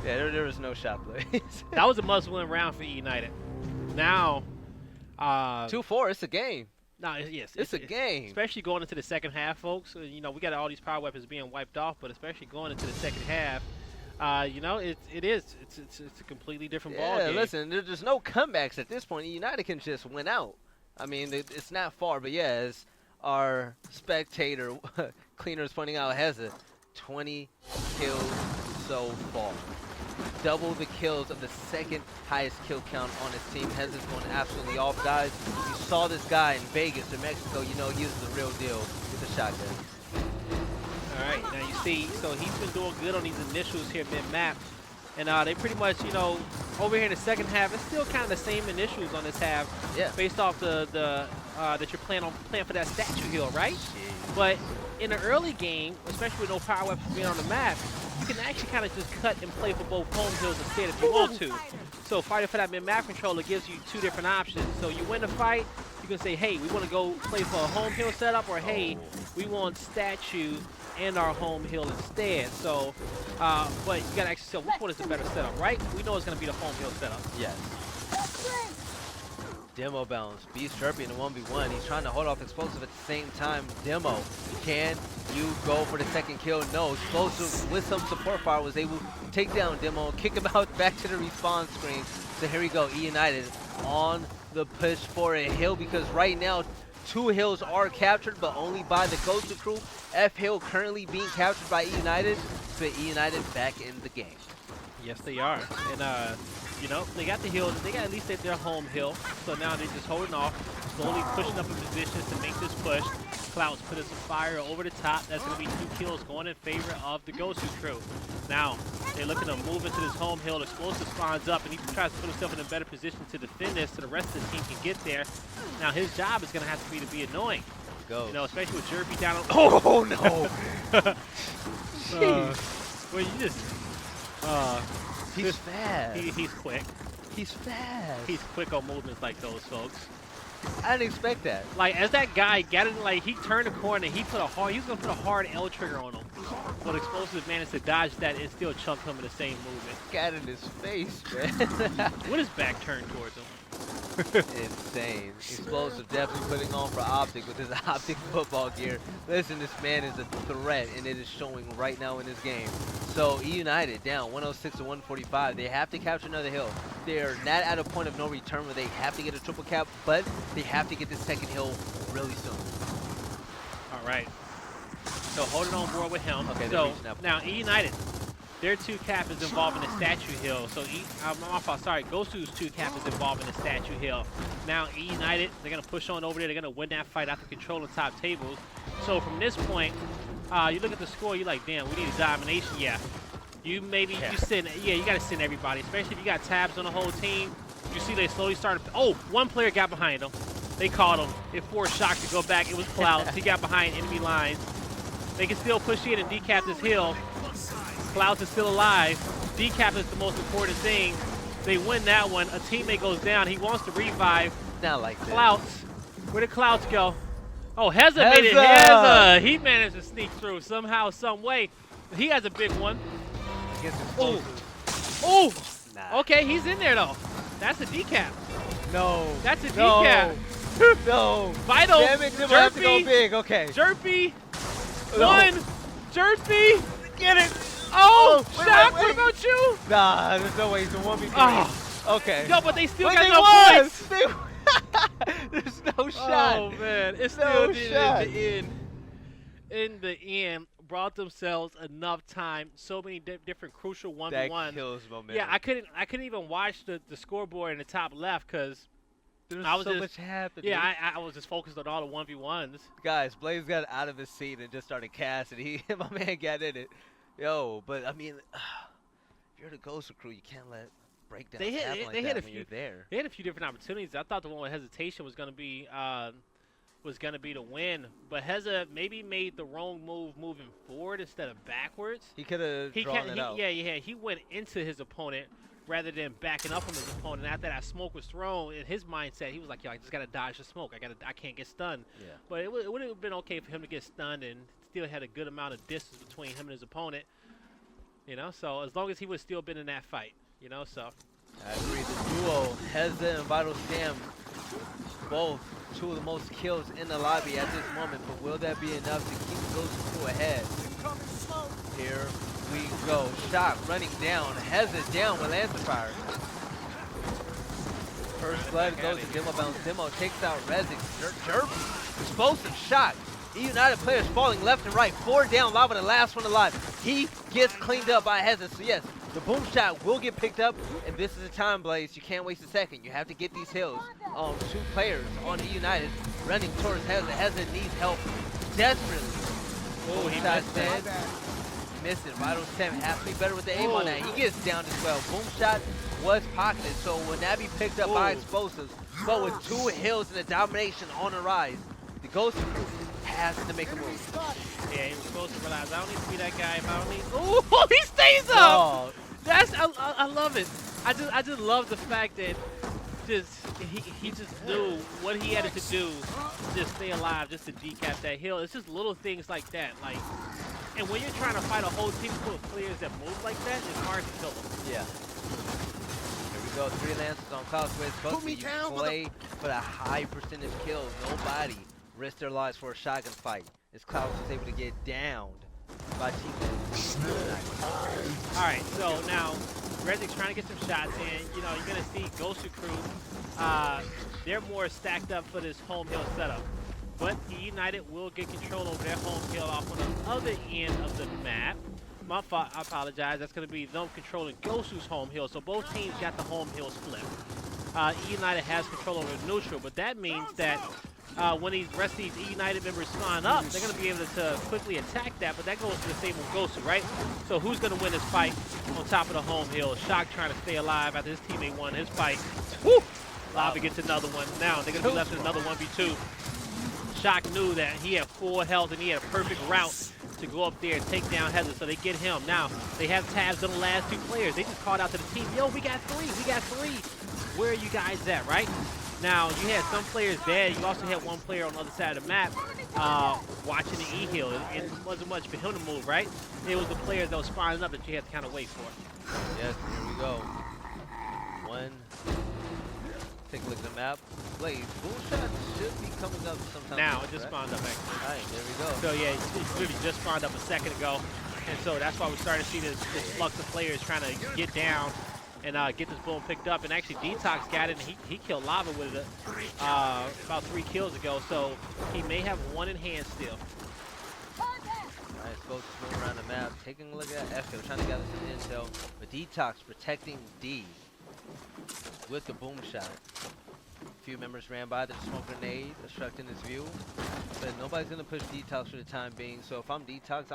Yeah, there was no shot plays. That was a must-win round for eUnited. Now, 2-4, it's a game. No, yes, it's a game. Especially going into the second half, folks. You know, we got all these power weapons being wiped off, but especially going into the second half, You know, it is. It's a completely different ball Yeah, game. listen, there's no comebacks at this point. United can just win out. I mean, it's not far, but yeah, as our spectator cleaner is pointing out, has a 20 kills so far. Double the kills of the second highest kill count on his team. Hez is going absolutely off, guys. You saw this guy in Vegas or Mexico, you know he is the real deal with the shotgun. All right, now you see, so he's been doing good on these initials here mid-map. And they pretty much, you know, over here in the second half, it's still kind of the same initials on this half. Yeah. Based off the that you're playing for that statue hill, right? Jeez. But in the early game, especially with no power weapons being on the map, you can actually kind of just cut and play for both home hills instead if you want to. So fighting for that mid-map controller gives you two different options. So you win the fight, you can say, hey, we want to go play for a home hill setup, or hey, we want statue and our home hill instead. So, but you gotta actually say which one is the better setup, right? We know it's gonna be the home hill setup. Yes. Demo bounce. Beast Sharpie in a 1v1. He's trying to hold off Xplosive at the same time. Demo, can you go for the second kill? No. Xplosive, with some support fire, was able to take down Demo, kick him out back to the respawn screen. So here we go. eUnited on the push for a hill, because right now, 2 hills are captured, but only by the TheGosuCrew. F hill currently being captured by eUnited, but eUnited back in the game. Yes, they are. And, you know, they got the hill. They got at least their home hill. So now they're just holding off, slowly pushing up in positions to make this push. Clouds putting some fire over the top. That's going to be 2 kills going in favor of the TheGosuCrew. Now, they're looking to move into this home hill. Xplosive spawns up, and he tries to put himself in a better position to defend this so the rest of the team can get there. Now, his job is going to have to be annoying. Go. You know, especially with Jerpy down on... Oh, no. Well, you just... He's fast. He's quick. He's fast. He's quick on movements like those, folks. I didn't expect that. Like, as that guy got in, like, he turned the corner, he was going to put a hard L trigger on him. But Xplosive managed to dodge that and still chunked him in the same movement. Got in his face, man. With his back turned towards him. Insane. Xplosive definitely putting on for Optic with his Optic football gear. Listen, this man is a threat, and it is showing right now in this game. So eUnited down 106 to 145. They have to capture another hill. They're not at a point of no return where they have to get a triple cap, but they have to get this second hill really soon. All right. So holding on board with him. Okay, so now eUnited, their 2 cap is involved in the statue hill. So my fault, sorry, Gosu's 2 cap is involved in the statue hill. Now eUnited, they're gonna push on over there. They're gonna win that fight after controlling top tables. So from this point, you look at the score, you're like, damn, we need a domination. Yeah, you send, you gotta send everybody, especially if you got tabs on the whole team. You see they slowly started. Oh, one player got behind them. They caught him. It forced Shock to go back. It was Clouds. He got behind enemy lines. They can still push in and decap this hill. Clouds is still alive. Decap is the most important thing. They win that one. A teammate goes down. He wants to revive. Not like that. Clouds. Where did Clouds go? Oh, Heza made it. Heza. He managed to sneak through somehow, some way. He has a big one. Oh. Nah. Okay, he's in there though. That's a decap. No. That's a decap. No. Vital. Damn it, Jim, I have to go big. Okay. Jerpy. No. One. Jerpy. Get it. Oh, wait, Shaq, wait. what about you? Nah, there's no way. It's a 1v3. Oh. Okay. No, but they still Wait, got they no won. points. There's no shot. Oh, man. It No still did shot. in the end. In the end, brought themselves enough time. So many different crucial 1v1s. That kills momentum. Yeah, I couldn't even watch the scoreboard in the top left because There's I was so just, much happening. yeah, I was just focused on all the 1v1s. Guys, Blaze got out of his seat and just started casting. My man got in it. Yo, but I mean, if you're the TheGosuCrew, you can't let breakdowns happen like that when you're there. They had a few different opportunities. I thought the one with hesitation was going to be to win, but Heza maybe made the wrong move moving forward instead of backwards. He could have drawn it out. Yeah, he went into his opponent rather than backing up from his opponent. After that smoke was thrown, in his mindset, he was like, yo, I just got to dodge the smoke. I can't get stunned. Yeah. But it would have been okay for him to get stunned and still had a good amount of distance between him and his opponent. You know, so as long as he would have still been in that fight, you know, so. I agree. The duo, Heza and Vital Stam, both 2 of the most kills in the lobby at this moment, but will that be enough to keep TheGosuCrew ahead? Here we go. Shock running down. Heza down with Lancer Fire. First blood goes to Demo Bounce. Demo takes out Rezik. Jerp. Explosive shot. eUnited players falling left and right. 4 down. Lava the last one alive. He gets cleaned up by Heza. So yes, the boom shot will get picked up. And this is a time, Blaze. You can't waste a second. You have to get these hills. 2 players on eUnited running towards Heza. Heza needs help desperately. Oh, he shot missed dead. that. Missed it. Vital 7 has to be better with the aim on that. He gets down as well. Boom shot was pocketed, so will now be picked up by Explosives. But with 2 hills and a domination on the rise, the TheGosuCrew has to make a move. Yeah, he was supposed to realize I don't need to be that guy if I don't need. Ooh, he stays up. That's I love it. I just love the fact that he just knew what he had to do to just stay alive, just to decap that hill. It's just little things like that, like. And when you're trying to fight a whole team full of players that move like that, it's hard to kill them. Yeah. Here we go. 3 Lancers on Klaus. Where it's supposed to be. You play for the high percentage kills. Nobody risked their lives for a shotgun fight. As Klaus was able to get downed by teammates. Alright, so now Rezik's trying to get some shots in. You know, you're going to see TheGosuCrew. They're more stacked up for this home hill setup. But eUnited will get control over their home hill off on the other end of the map. My fault, I apologize. That's going to be them controlling Gosu's home hill. So both teams got the home hill split. eUnited has control over neutral, but that means that when the rest of these eUnited members spawn up, they're going to be able to quickly attack that, but that goes to the same with Gosu, right? So who's going to win this fight on top of the home hill? Shock trying to stay alive after his teammate won his fight. Woo! Lava gets another one. Now they're going to be left in another 1v2. Shock knew that he had full health and he had a perfect route to go up there and take down Heza, so they get him. Now, they have tabs on the last 2 players. They just called out to the team, yo, we got 3, we got 3. Where are you guys at, right? Now, you had some players dead. You also had 1 player on the other side of the map watching the E-hill. It wasn't much for him to move, right? It was the players that was spawning up that you had to kind of wait for. Yes, here we go. 1. Take a look at the map. Blaze, boom shot should be coming up sometime. Now, it just spawned up, actually. All right, there we go. So, yeah, it literally just spawned up a second ago. And so that's why we're starting to see this flux of players trying to get down and get this boom picked up. And actually, Detox got it, and he killed Lava with it about 3 kills ago. So he may have 1 in hand still. Nice, folks, moving around the map, taking a look at Echo, trying to gather some intel. But Detox protecting D with the boom shot. A few members ran by the smoke grenade, obstructing his view. But nobody's gonna push Detox for the time being. So if I'm Detox,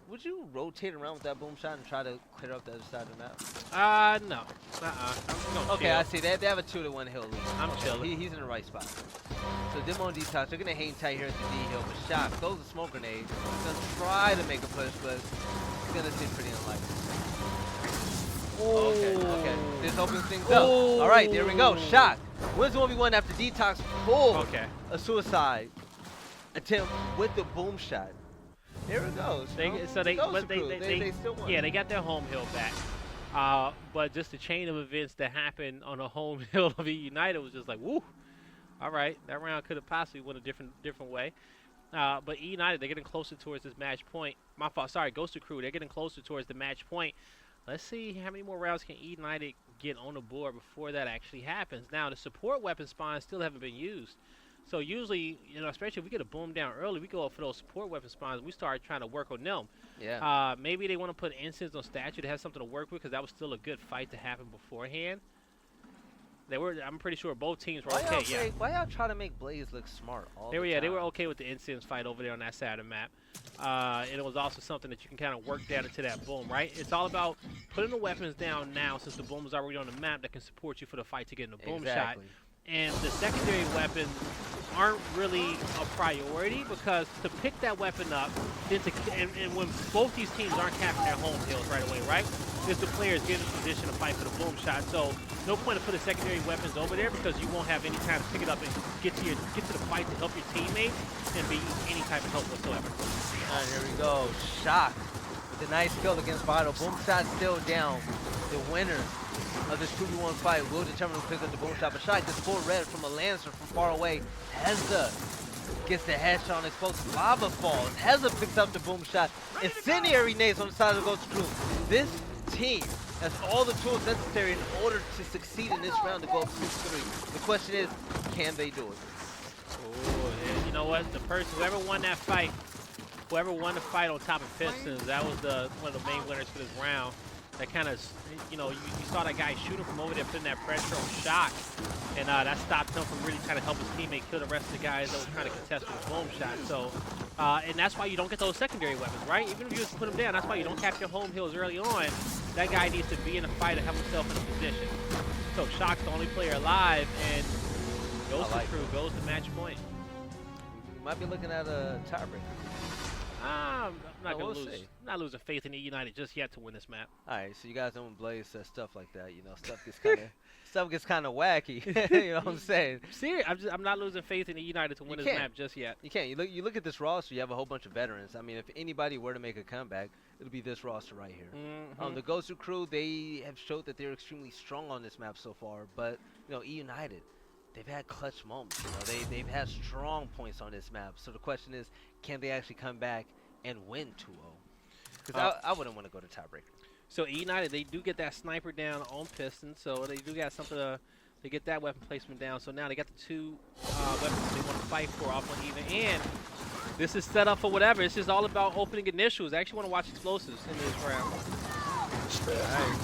would you rotate around with that boom shot and try to clear up the other side of the map? No. Okay, chill. I see. They have a 2-to-1 hill lead. I'm chilling. He's in the right spot. So Demo and Detox, they're gonna hang tight here at the D hill. But Shock throws a smoke grenade. He's gonna try to make a push, but it's gonna seem pretty unlikely. Okay. This opens things up. All right, there we go. Shock wins 1v1 after Detox pulled a suicide attempt with the boom shot. There it goes. They still won. Yeah, they got their home hill back. But just the chain of events that happened on the home hill of eUnited was just like, woo. All right, that round could have possibly went a different way. But eUnited, they're getting closer towards this match point. My fault. Sorry, TheGosuCrew, they're getting closer towards the match point. Let's see how many more rounds can eUnited get on the board before that actually happens. Now, the support weapon spawns still haven't been used. So usually, you know, especially if we get a boom down early, we go up for those support weapon spawns. We start trying to work on them. Yeah. Maybe they want to put incense on statue to have something to work with, because that was still a good fight to happen beforehand. They were. I'm pretty sure both teams were okay. Yeah. Why y'all try to make Blaze look smart all the time? Yeah, they were okay with the incense fight over there on that side of the map. And it was also something that you can kind of work down into that boom, right? It's all about putting the weapons down now, since the boom is already on the map, that can support you for the fight to get in the boom shot. And the secondary weapons aren't really a priority, because to pick that weapon up, then and when both these teams aren't capping their home hills right away, right? Is the players get in position to fight for the boom shot. So no point to put the secondary weapons over there, because you won't have any time to pick it up and get to the fight to help your teammates and be any type of help whatsoever. All right, here we go. Shock with a nice kill against Vital. Boom shot still down. The winner of this 2v1 fight will determine who picks up the boom shot. But Shock gets full red from a Lancer from far away. Heza gets the headshot on Xplosive. Lava falls. Heza picks up the boom shot. Incendiary nades on the side of the GosuCrew. This team has all the tools necessary in order to succeed in this round to go 6-3. The question is, can they do it? Oh, and you know what? Whoever won that fight, whoever won the fight on top of Pistons, that was one of the main winners for this round. That kind of, you know, you saw that guy shooting from over there, putting that pressure on Shock, and that stopped him from really trying to help his teammate kill the rest of the guys that were trying to contest with his boom shot. So, and that's why you don't get those secondary weapons, right? Even if you just put them down, that's why you don't capture home hills early on. That guy needs to be in a fight and have himself in a position. So Shock's the only player alive, and GosuCrew goes to match point. Might be looking at a tiebreaker. I'm not gonna lose. Not losing faith in eUnited just yet to win this map. All right, so you guys know when Blaze says stuff like that, you know, stuff gets kind of wacky. You know what I'm saying? Serious. I'm not losing faith in eUnited to win this map just yet. You can't. You look at this roster. You have a whole bunch of veterans. I mean, if anybody were to make a comeback, it'll be this roster right here. The GosuCrew, they have showed that they're extremely strong on this map so far. But you know, eUnited, they've had clutch moments. You know, they've had strong points on this map. So the question is, can they actually come back and win 2-0? Because I wouldn't want to go to tiebreaker. So eUnited, they do get that sniper down on Pistons, so they do got something to get that weapon placement down. So now they got the two weapons they want to fight for off on even. And this is set up for whatever. It's just all about opening initials. I actually want to watch explosives in this round. Alright.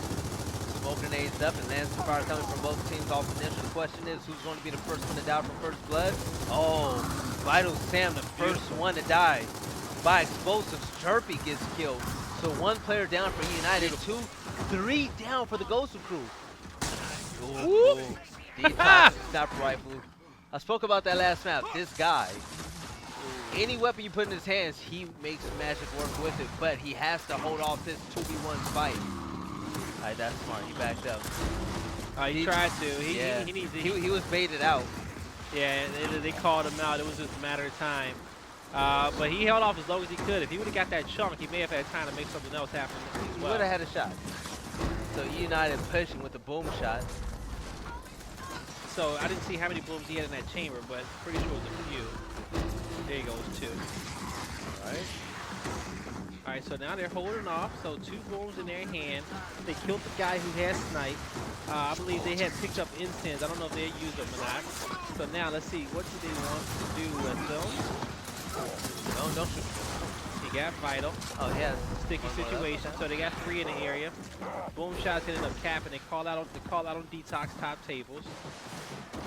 Smoke grenades up and lands some fire coming from both teams off initial. The question is, who's going to be the first one to die from first blood? Oh, Vital Sam, the first one to die by explosives. Chirpy gets killed. So one player down for eUnited, 3 down for the GosuCrew. Detox sniper rifle. I spoke about that last map. This guy, any weapon you put in his hands, he makes magic work with it, but he has to hold off this 2v1 fight. Alright, that's smart. He backed up. He tried to. He was baited out. Yeah, they called him out. It was just a matter of time. But he held off as long as he could. If he would have got that chunk, he may have had time to make something else happen as well. He would have had a shot. So eUnited pushing with the boom shot. So I didn't see how many booms he had in that chamber, but pretty sure it was a few. There you go, it was 2. Alright. Alright, so now they're holding off. So 2 booms in their hand. They killed the guy who had snipe. I believe they had picked up incense. I don't know if they used them or not. So now let's see, what do they want to do with them? No, don't shoot. He got Vital. Oh, yeah. Sticky situation. So they got 3 in the area. Boom shots ended up capping. They call out on Detox top tables.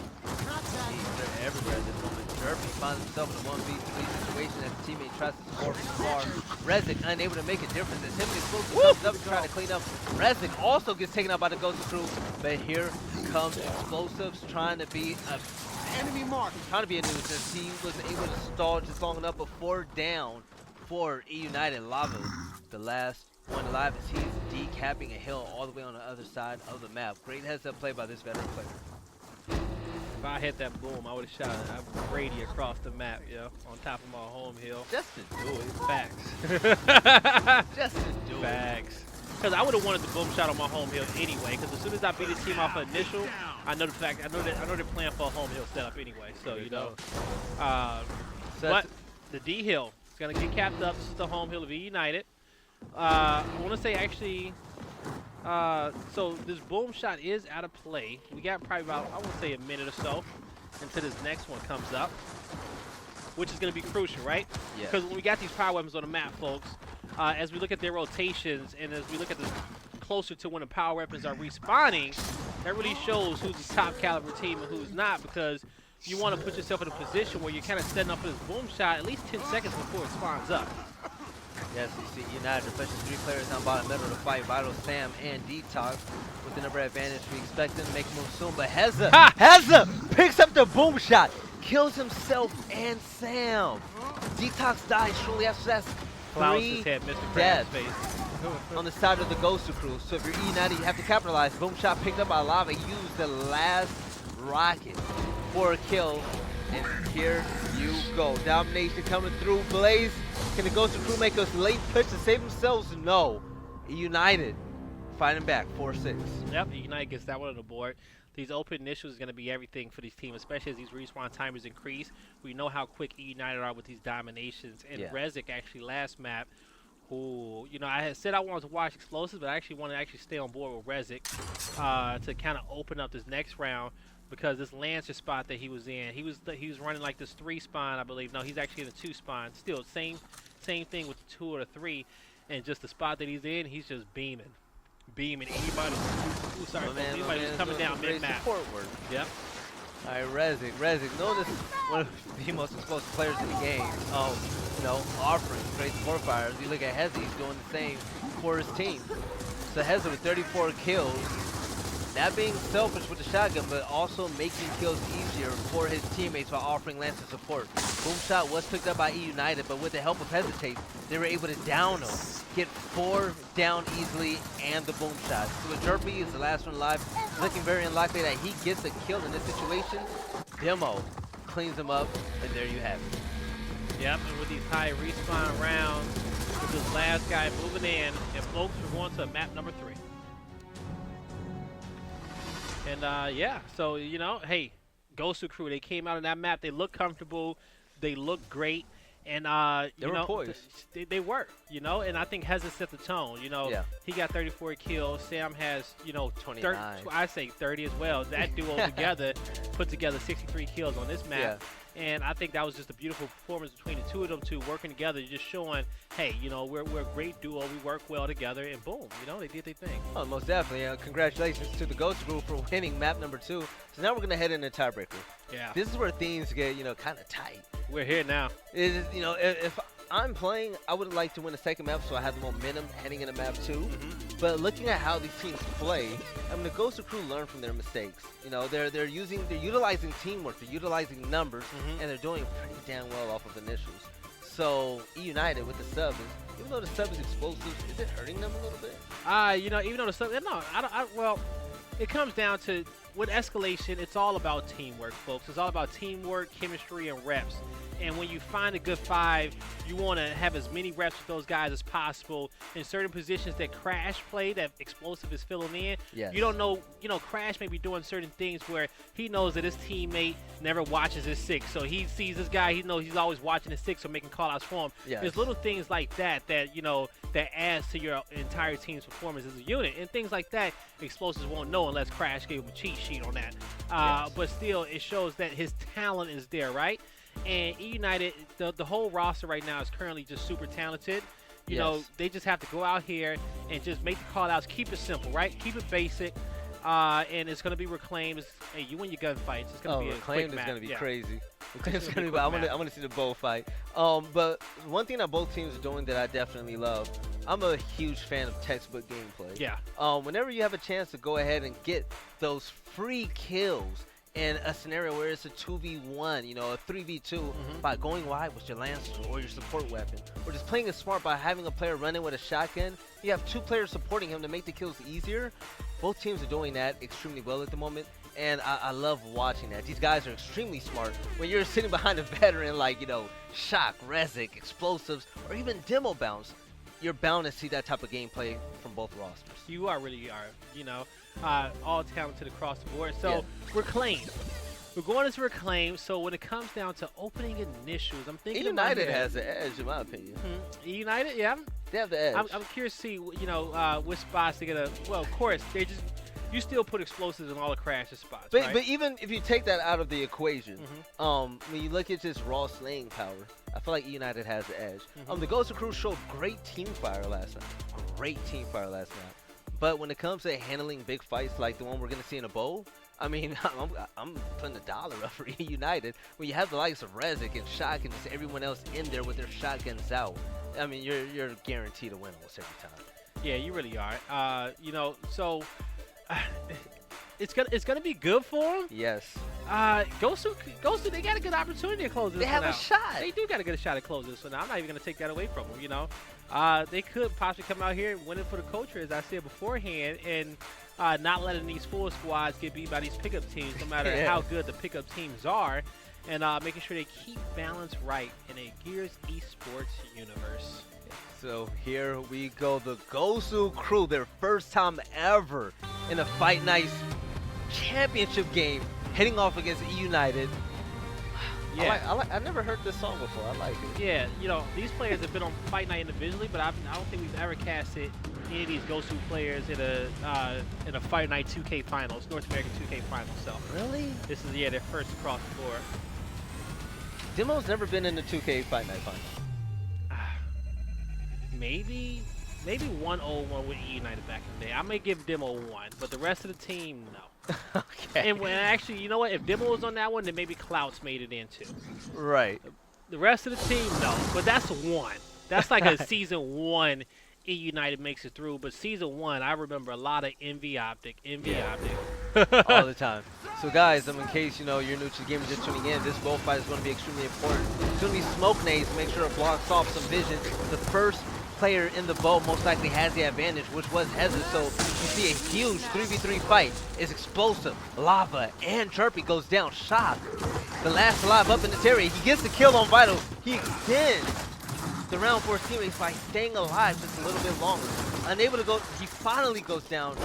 They're everywhere at this moment. Chirpy finds himself in a 1v3 situation as the teammate tries to score from far. Rezik unable to make a difference as him and Explosive comes up to try to clean up. Rezik also gets taken out by the GosuCrew, but here comes Explosives trying to be a enemy mark. Trying to be a nuisance. He was able to stall just long enough before down for eUnited. Lava, the last one alive, as he's decapping a hill all the way on the other side of the map. Great heads-up play by this veteran player. If I hit that boom, I would have shot a Brady across the map, on top of my home hill. Just to do it. Facts. Just to do Facts. Because I would have wanted the boom shot on my home hill anyway. Because as soon as I beat the team off initial, I know they're playing for a home hill setup anyway. So but the D hill is gonna get capped up. This is the home hill of eUnited. I want to say actually. So this boom shot is out of play. We got probably about, I want to say, a minute or so until this next one comes up, which is going to be crucial, right? Yeah. Because when we got these power weapons on the map, folks, as we look at their rotations and as we look at the closer to when the power weapons are respawning, that really shows who's the top caliber team and who's not, because you want to put yourself in a position where you're kind of setting up for this boom shot at least 10 seconds before it spawns up. Yes, you see United pushes 3 players down bottom middle to fight Vital Sam and Detox with the number advantage. We expect them to make moves soon, but Heza picks up the boom shot, kills himself and Sam. Detox dies shortly after that. 3 deaths on the side of the GosuCrew. So if you're eUnited, you have to capitalize. Boom shot picked up by Lava. Use the last rocket for a kill. And here you go. Domination coming through. Blaze, can the GosuCrew make a late push to save themselves? No. eUnited fighting back, 4-6. Yep, eUnited gets that one on the board. These open initials is going to be everything for these teams, especially as these respawn timers increase. We know how quick eUnited are with these dominations. And Rezik actually last map, who, you know, I had said I wanted to watch Xplosive, but I actually want to actually stay on board with Rezik to kind of open up this next round, because this Lancer spot that he was in, he was running like this 3 spawn, I believe. No, he's actually in a 2 spawn. Still, same thing with the 2 or the 3, and just the spot that he's in, he's just beaming. Anybody who's coming down mid-map. Yep. All right, Rezik, notice one of the most explosive players in the game. You know, offering great support fires. You look at Hezzy, he's doing the same for his team. So Hezzy with 34 kills, not being selfish with the shotgun, but also making kills easier for his teammates while offering Lancer support. Boom shot was picked up by eUnited, but with the help of Hesitate, they were able to down him, get 4 down easily, and the boom shot. So the Jerpy is the last one alive. It's looking very unlikely that he gets a kill in this situation. Demo cleans him up, and there you have it. Yep, and with these high respawn rounds, with this last guy moving in, and folks, we're going to map number 3. And yeah, so, you know, hey, GosuCrew, they came out on that map. They look comfortable. They look great. And, you know, poised. They were, you know, and I think Hezzy set the tone. You know, he got 34 kills. Sam has, you know, 29. I say 30 as well. That duo together put together 63 kills on this map. And I think that was just a beautiful performance between the two of them two working together, just showing, hey, you know, we're a great duo. We work well together, and boom, you know, they did their thing. Oh, most definitely. Congratulations to the GosuCrew for winning map number 2. So now we're going to head into tiebreaker. Yeah. This is where things get, you know, kind of tight. We're here now. It is, you know, if I'm playing, I would like to win the second map so I have the momentum heading into map 2. But looking at how these teams play, I mean, the GosuCrew learn from their mistakes. You know, they're utilizing teamwork, they're utilizing numbers, and they're doing pretty damn well off of initials. So eUnited with the sub, even though the sub is explosive, is it hurting them a little bit? You know, even though the sub, no, well, it comes down to, with escalation, it's all about teamwork, folks. It's all about teamwork, chemistry, and reps. And when you find a good 5, you want to have as many reps with those guys as possible in certain positions that Crash play, that Xplosive is filling in. You don't know, you know, Crash may be doing certain things where he knows that his teammate never watches his 6. So he sees this guy, he knows he's always watching his 6 or making call-outs for him. There's little things like that, you know, that adds to your entire team's performance as a unit. And things like that, Xplosives won't know unless Crash gave him a cheat sheet on that. But still, it shows that his talent is there, right? And eUnited, the whole roster right now is currently just super talented. You know, they just have to go out here and just make the call-outs. Keep it simple, right? Keep it basic. And it's going to be reclaimed. Hey, you win your gunfights. It's going to be a quick match. Reclaimed is going to be crazy. It's going to be, I want to see the bow fight. But one thing that both teams are doing that I definitely love, I'm a huge fan of textbook gameplay. Whenever you have a chance to go ahead and get those free kills in a scenario where it's a 2v1, you know, a 3v2, by going wide with your Lancer or your support weapon, or just playing it smart by having a player running with a shotgun, you have 2 players supporting him to make the kills easier. Both teams are doing that extremely well at the moment, and I love watching that. These guys are extremely smart. When you're sitting behind a veteran like, you know, Shock, Rezik, Xplosives, or even Demo Bounce, you're bound to see that type of gameplay from both rosters. You really are, you know. All talented across the board. So Reclaim. We're going to Reclaim. So when it comes down to opening initials, I'm thinking eUnited has the edge, in my opinion. eUnited, yeah. They have the edge. I'm curious to see, you know, which spots they're gonna. Well, of course, you still put Explosives in all the crashes spots. But, right? but even if you take that out of the equation, when you look at just raw slaying power, I feel like eUnited has the edge. The GosuCrew showed great team fire last night. But when it comes to handling big fights like the one we're going to see in a bowl, I mean, I'm putting $1 up for eUnited. When you have the likes of Rezik and Shock and just everyone else in there with their shotguns out, I mean, you're guaranteed to win almost every time. Yeah, you really are. You know, so it's gonna be good for them. Yes. Gosu, they got a good opportunity to close this one out. They have a shot. They do got a good shot at closing this one out. I'm not even gonna take that away from them. You know, they could possibly come out here and win it for the culture, as I said beforehand, and not letting these full squads get beat by these pickup teams, no matter how good the pickup teams are, and making sure they keep balance right in a Gears esports universe. So here we go. The Gosu crew, their first time ever in a Fight Night championship game, heading off against eUnited. Yeah. I never heard this song before. I like it. Yeah, you know, these players have been on Fight Night individually, but I don't think we've ever casted any of these Gosu players in a Fight Night 2K Finals, North American 2K Finals. So Really? this is their first across the board. Demo's never been in the 2K Fight Night final. Maybe 1-0-1 with eUnited back in the day. I may give Demo one, but the rest of the team, no. Okay. And when actually, you know what? If Demo was on that one, then maybe Clouts made it in too. Right. The rest of the team, no. But that's one. That's like a season one. eUnited makes it through, but season one, I remember a lot of Envy Optic. All the time. So guys, in case you know you're new to the game and just tuning in, this bow fight is going to be extremely important. It's going to be smoke nades to make sure it blocks off some vision. The first player in the bow most likely has the advantage, which was Hezzy. So you see a huge 3v3 fight. It's Xplosive, Lava, and Chirpy goes down. Shock. The last alive up in this area. He gets the kill on Vital. He extends the round for his teammates by staying alive just a little bit longer. Unable to go, he finally goes down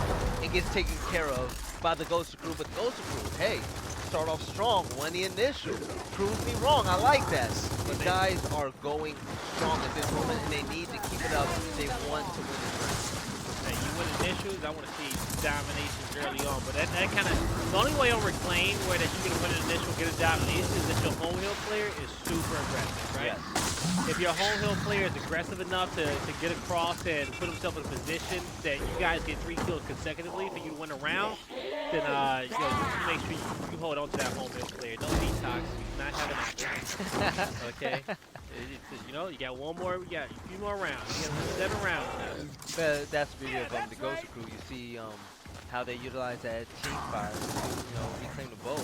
and gets taken care of by the CogCouple. But CogCouple, hey, start off strong, won the initial. Prove me wrong, I like that. But guys are going strong at this moment, and they need to keep it up if they want to win this round. Hey, you win initials, I want to see dominations early on. But that kind of, the only way on Reclaim where that you can win an initial, get a domination, is if your home hill player is super aggressive, right? Yes. If your home hill player is aggressive enough to get across and put himself in a position that you guys get 3 kills consecutively for you to win a round, then you know, you make sure you hold on to that home hill player. Don't detox. You do not have an option. Okay? You know, you got a few more rounds. You got 7 rounds now. That's the beauty of the CogCouple. You see how they utilize that team fire, you know, reclaim the bow.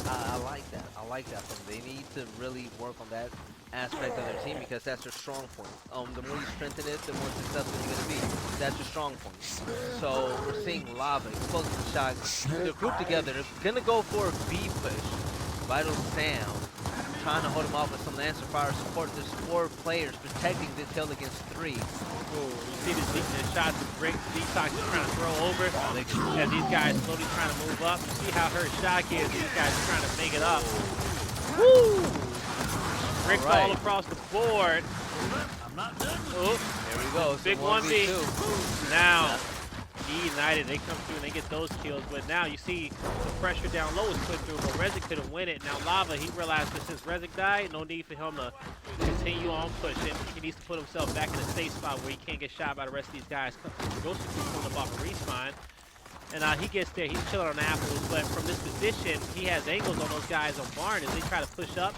I like that. I like that from them. They need to really work on that aspect of their team because that's their strong point. The more you strengthen it, the more successful you're going to be. That's your strong point. So we're seeing Lava, Explosive Shock. They're grouped together. They're going to go for a B push. Vital Sam trying to hold him off with some Lancer Fire support. There's 4 players protecting this hill against 3. Ooh, you see the shots of Brick Detox is trying to throw over as these guys slowly trying to move up. You see how hurt Shock is. These guys are trying to make it up. Woo! Brick all across the board. I'm not done. Oh, there we go. big 1v2. Now, eUnited, they come through and they get those kills, but now you see the pressure down low is put through, but Rezik couldn't win it. Now Lava, he realized that since Rezik died, no need for him to continue on pushing. He needs to put himself back in a safe spot where he can't get shot by the rest of these guys. GosuCrew pulling up off a respawn. And he gets there, he's chilling on apples, but from this position, he has angles on those guys on barn as they try to push up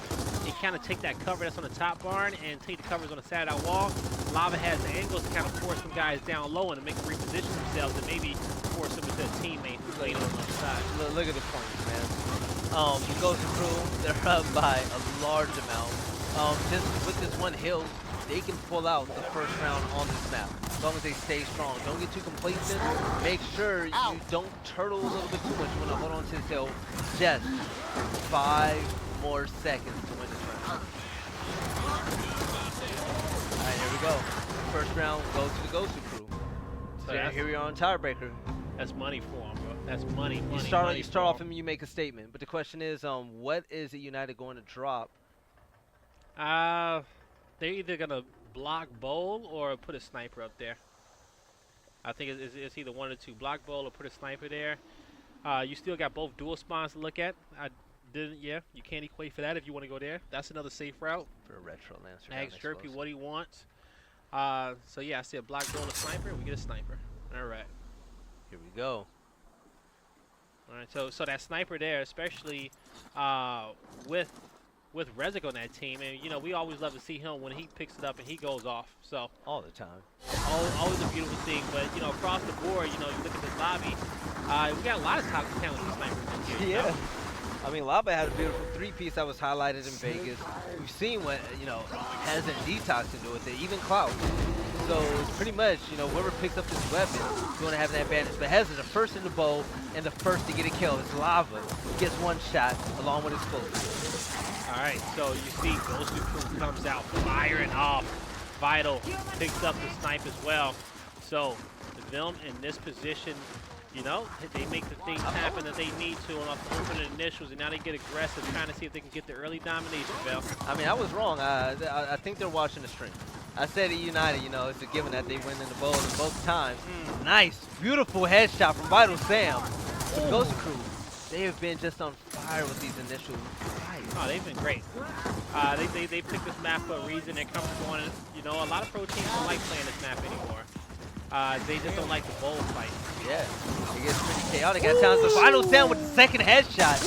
and kind of take that cover that's on the top barn and take the covers on the side of that wall. Lava has the angles to kind of force some guys down low and to make them reposition themselves and maybe force them into a teammate who's waiting on the other side. Look at the points, man. The CogCouple, they're up by a large amount. Just with this one hill, they can pull out the first round on this map as long as they stay strong. Don't get too complacent. Make sure you don't turtle a little bit too much. You want to hold on to this hill. Just 5 more seconds to win this round. All right, here we go. First round goes to the CogCouple. So here we are on tiebreaker. That's money for him, bro. That's money. You start off and you make a statement, but the question is, what is eUnited going to drop? They're either gonna block bowl or put a sniper up there. I think it's either one or two. Block bowl or put a sniper there. You still got both dual spawns to look at. You can't equate for that if you want to go there. That's another safe route. For a retro Lancer. Ask Chirpy what he wants. So yeah, I see a block bowl and a sniper, and we get a sniper. All right. Here we go. All right. So that sniper there, especially with Rezik on that team, and you know we always love to see him when he picks it up and he goes off. So all the time, always a beautiful thing. But you know across the board, you know you look at this lobby, we got a lot of top talented snipers in here. Yeah. You know? I mean, Lava had a beautiful 3-piece that was highlighted in Vegas. We've seen what, you know, has and Detox to do with it, even Cloud. So it's pretty much, you know, whoever picks up this weapon is going to have an advantage. But Hez is the first in the bow and the first to get a kill. It's Lava. He gets 1 shot along with his Xplosive. All right, so you see GosuCrew comes out firing off Vital picks up the snipe as well. So them in this position, you know, they make the things happen that they need to on opening initials, and now they get aggressive, trying to see if they can get the early domination, Bell. I mean, I was wrong. I think they're watching the stream. I said eUnited, you know, it's a given that they win in the bowl and both times. Nice, beautiful headshot from Vital Sam. The GosuCrew, they have been just on fire with these initial fights. Oh, they've been great. They picked this map for a reason. They're comfortable on it. You know, a lot of pro teams don't like playing this map anymore. They just don't like the bowl fight. Yeah, it gets pretty chaotic at times. The Vital Sam with the second headshot.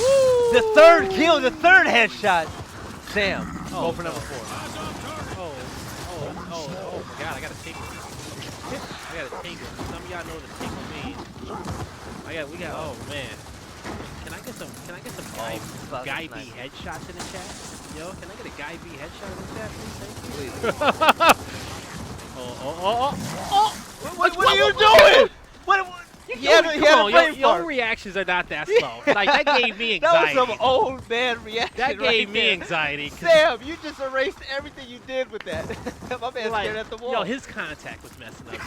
The third kill, the third headshot. Sam, go for number 4. Oh my God, I gotta take it. I gotta take it. Some of y'all know what the tingle means. We got, oh man. Can I get some Guy B headshots in the chat? Yo, can I get a Guy B headshot in the chat, please? Thank you. What are you doing? Your reactions are not that slow. Like, that gave me anxiety. That was some old man reaction. That gave me anxiety. Sam, you just erased everything you did with that. My man's stared at the wall. Yo, his contact was messing up, Bill.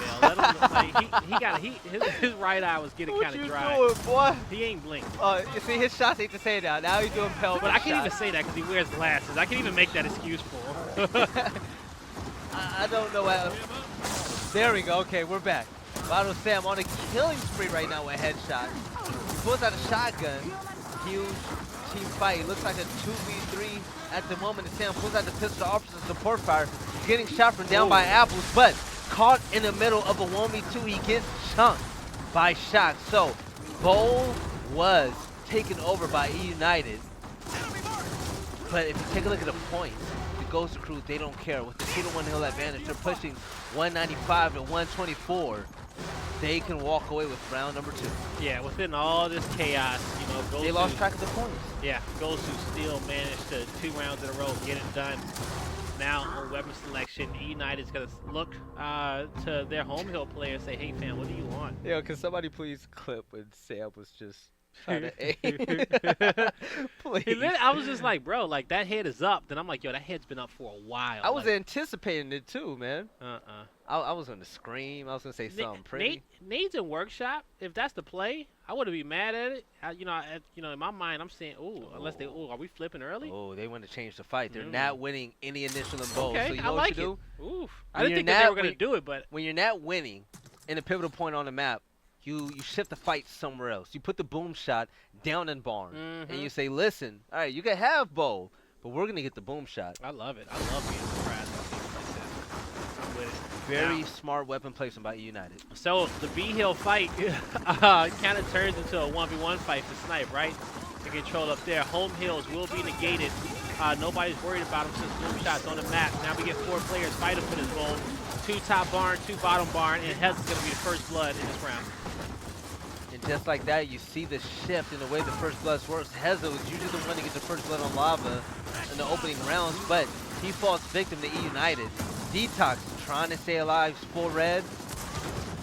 His right eye was getting kind of dry. What you doing, boy? He ain't blinked. You see, his shots ain't the same now. Now he's doing pelvic But I can't shots. even say that because he wears glasses. I can't even make that excuse for him. I don't know how. There we go. Okay, we're back. Vital Sam on a killing spree right now with headshot. He pulls out a shotgun. Huge team fight. It looks like a 2v3 at the moment. And Sam pulls out the pistol, offers a support fire. Getting shot from down by Apples, but caught in the middle of a 1v2. He gets chunked by Shock. So, Bowl was taken over by eUnited. But if you take a look at the points, the GosuCrew, they don't care. With the 2-1 hill advantage, they're pushing 195 to 124. They can walk away with round number 2. Yeah, within all this chaos, you know, Gosu, they lost track of the points. Yeah, Gosu still managed to 2 rounds in a row get it done. Now on weapon selection, eUnited's gonna look to their home hill player and say, "Hey fam, what do you want?" Yo, can somebody please clip when Sam was just trying to aim? Please. I was just like, bro, like that head is up. Then I'm like, yo, that head's been up for a while. I was anticipating it too, man. I was gonna scream. I was gonna say something pretty. Nade's in workshop. If that's the play, I wouldn't be mad at it. You know, in my mind, I'm saying, are we flipping early? Oh, they want to change the fight. They're not winning any initial in bowl. Okay, so you know like what you do? Oof. I didn't think that they were gonna do it, but when you're not winning in a pivotal point on the map, you shift the fight somewhere else. You put the boom shot down in barn, and you say, listen, all right, you can have bowl, but we're gonna get the boom shot. I love it. I love being surprised by things like that. I'm with it. Very smart weapon placement by eUnited. So the B-Hill fight kind of turns into a 1v1 fight for Snipe, right? The control up there. Home hills will be negated. Nobody's worried about them since boom shots on the map. Now we get 4 players fighting for this bowl. 2 top barn, 2 bottom barn, and Hez is going to be the first blood in this round. And just like that, you see the shift in the way the first blood works. Heza was usually the one to get the first blood on lava in the opening rounds, but he falls victim to eUnited. Detox trying to stay alive, full red.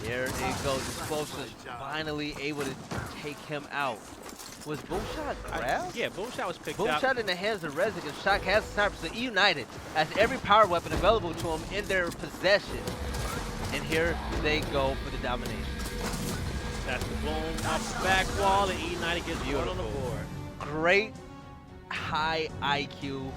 There it goes. Xplosive finally able to take him out. Was Boomshot grabbed? Yeah, Boomshot was picked up. Boomshot in the hands of Rezik, and Shock has the sniper. So eUnited has every power weapon available to him in their possession. And here they go for the domination. That's the boom off the back wall, and eUnited gets one on the board. Great high IQ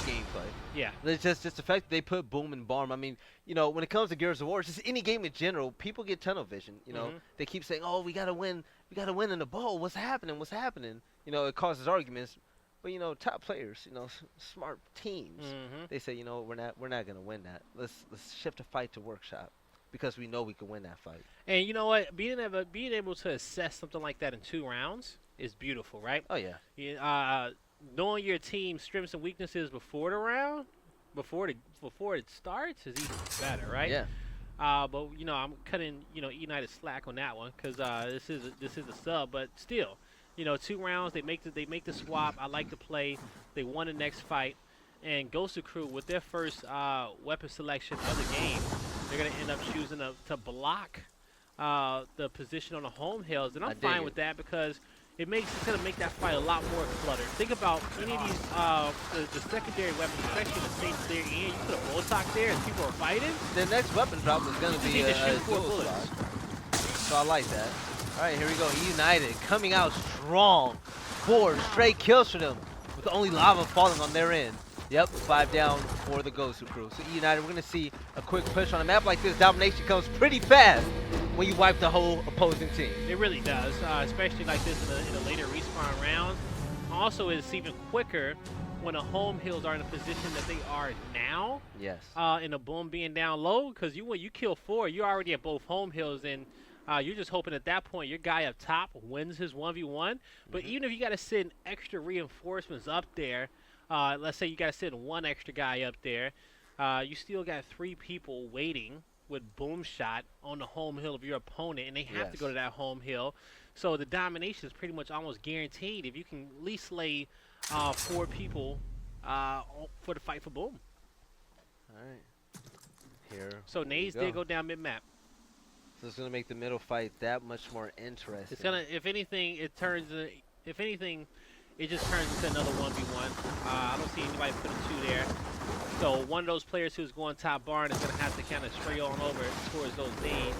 gameplay. Yeah. It's just the fact that they put boom and barm. I mean, you know, when it comes to Gears of War, just any game in general, people get tunnel vision. You know, they keep saying, "Oh, we gotta win. We gotta win in the bowl. What's happening? What's happening?" You know, it causes arguments. But you know, top players, you know, smart teams, they say, you know, we're not gonna win that. Let's shift the fight to workshop because we know we can win that fight. And you know what? Being able to assess something like that in 2 rounds is beautiful, right? Oh yeah. Knowing your team's strengths and weaknesses before the round, before it starts, is even better, right? Yeah. But you know, I'm cutting eUnited slack on that one because this is a sub, but still, you know, 2 rounds they make the swap. I like the play. They won the next fight, and GosuCrew with their first weapon selection of the game, they're gonna end up choosing to block the position on the home hills, and I'm fine with that because it's gonna make that fight a lot more cluttered. Think about any of these the secondary weapons, especially the states there. And you put a Boltok there as people are fighting. The next weapon drop is gonna be a dual slot. So I like that. All right, here we go. eUnited coming out strong. 4 straight kills for them, with only lava falling on their end. Yep, 5 down for the GosuCrew. So eUnited, we're gonna see a quick push on a map like this. Domination comes pretty fast when you wipe the whole opposing team. It really does, especially like this in the later respawn rounds. Also, it's even quicker when the home hills are in the position that they are now. Yes. In the boom being down low, because when you kill 4, you're already at both home hills, and you're just hoping at that point your guy up top wins his 1v1. But even if you got to send extra reinforcements up there, let's say you got to send 1 extra guy up there, you still got 3 people waiting with boom shot on the home hill of your opponent, and they have to go to that home hill. So the domination is pretty much almost guaranteed if you can at least lay 4 people for the fight for boom. All right. Here. So nades did go down mid-map. So it's gonna make the middle fight that much more interesting. It's gonna, if anything, it turns. If anything, it just turns into another 1v1. I don't see anybody putting 2 there. So one of those players who's going top barn is gonna have to kind of stray on over towards those nades.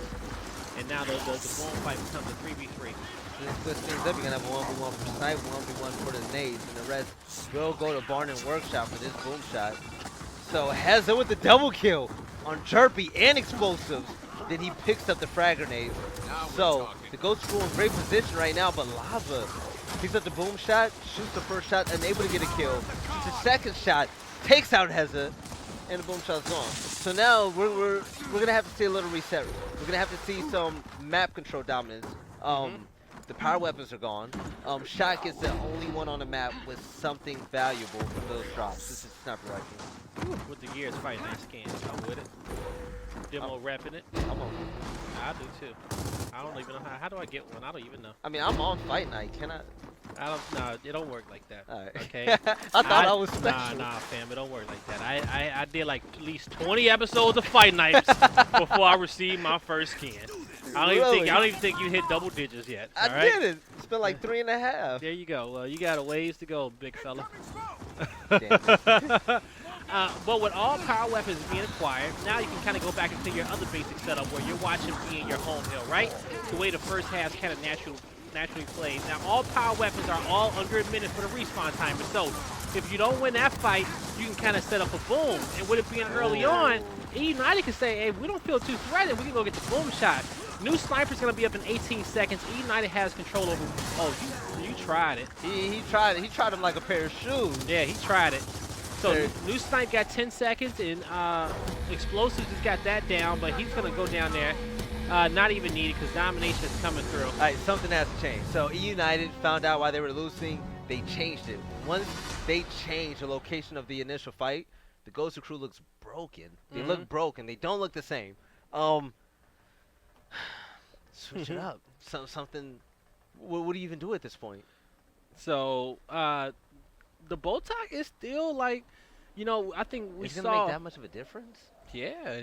And now the boom fight becomes a 3v3. This splits things up. You're gonna have a 1v1 for snipe, 1v1 for the nades, and the rest will go to barn and workshop for this boom shot. So Heza with the double kill on Jerpy and Explosives. Then he picks up the frag grenade. So the GosuCrew in great position right now, but Lava picks up the boom shot, shoots the first shot, unable to get a kill. Shoots the second shot, takes out Heza, and the boom shot's gone. So now we're gonna have to see a little reset. We're gonna have to see some map control dominance. The power weapons are gone. Shot gets the only one on the map with something valuable from those drops. This is sniper rifle. With the gears Fightnight scan, I'm with it. Demo repping it. I'm on. I do too. I don't even know how do I get one? I don't even know. I mean, I'm on Fightnight. Can I? No, it don't work like that. All right. Okay. I thought I was special. Nah, fam, it don't work like that. I did like at least 20 episodes of Fight Nights before I received my first scan. I don't even think you hit double digits yet. I didn't. It's been like 3.5. There you go. Well, you got a ways to go, big fella. But with all power weapons being acquired, now you can kind of go back into your other basic setup where you're watching being your home hill, right? The way the first half kind of naturally plays. Now, all power weapons are all under a minute for the respawn timer. So, if you don't win that fight, you can kind of set up a boom. And with it being early on, eUnited can say, hey, we don't feel too threatened. We can go get the boom shot. New sniper's going to be up in 18 seconds. eUnited has control over. Oh, you tried it. He tried it. He tried him like a pair of shoes. Yeah, he tried it. So new snipe got 10 seconds, and Explosive just got that down, but he's going to go down there. Not even needed because domination is coming through. All right, something has to change. So eUnited found out why they were losing. They changed it. Once they changed the location of the initial fight, the GosuCrew looks broken. They look broken. They don't look the same. Switch it up. Something. What do you even do at this point? So the Boltok is still like, you know, I think we saw. It's gonna make that much of a difference? Yeah,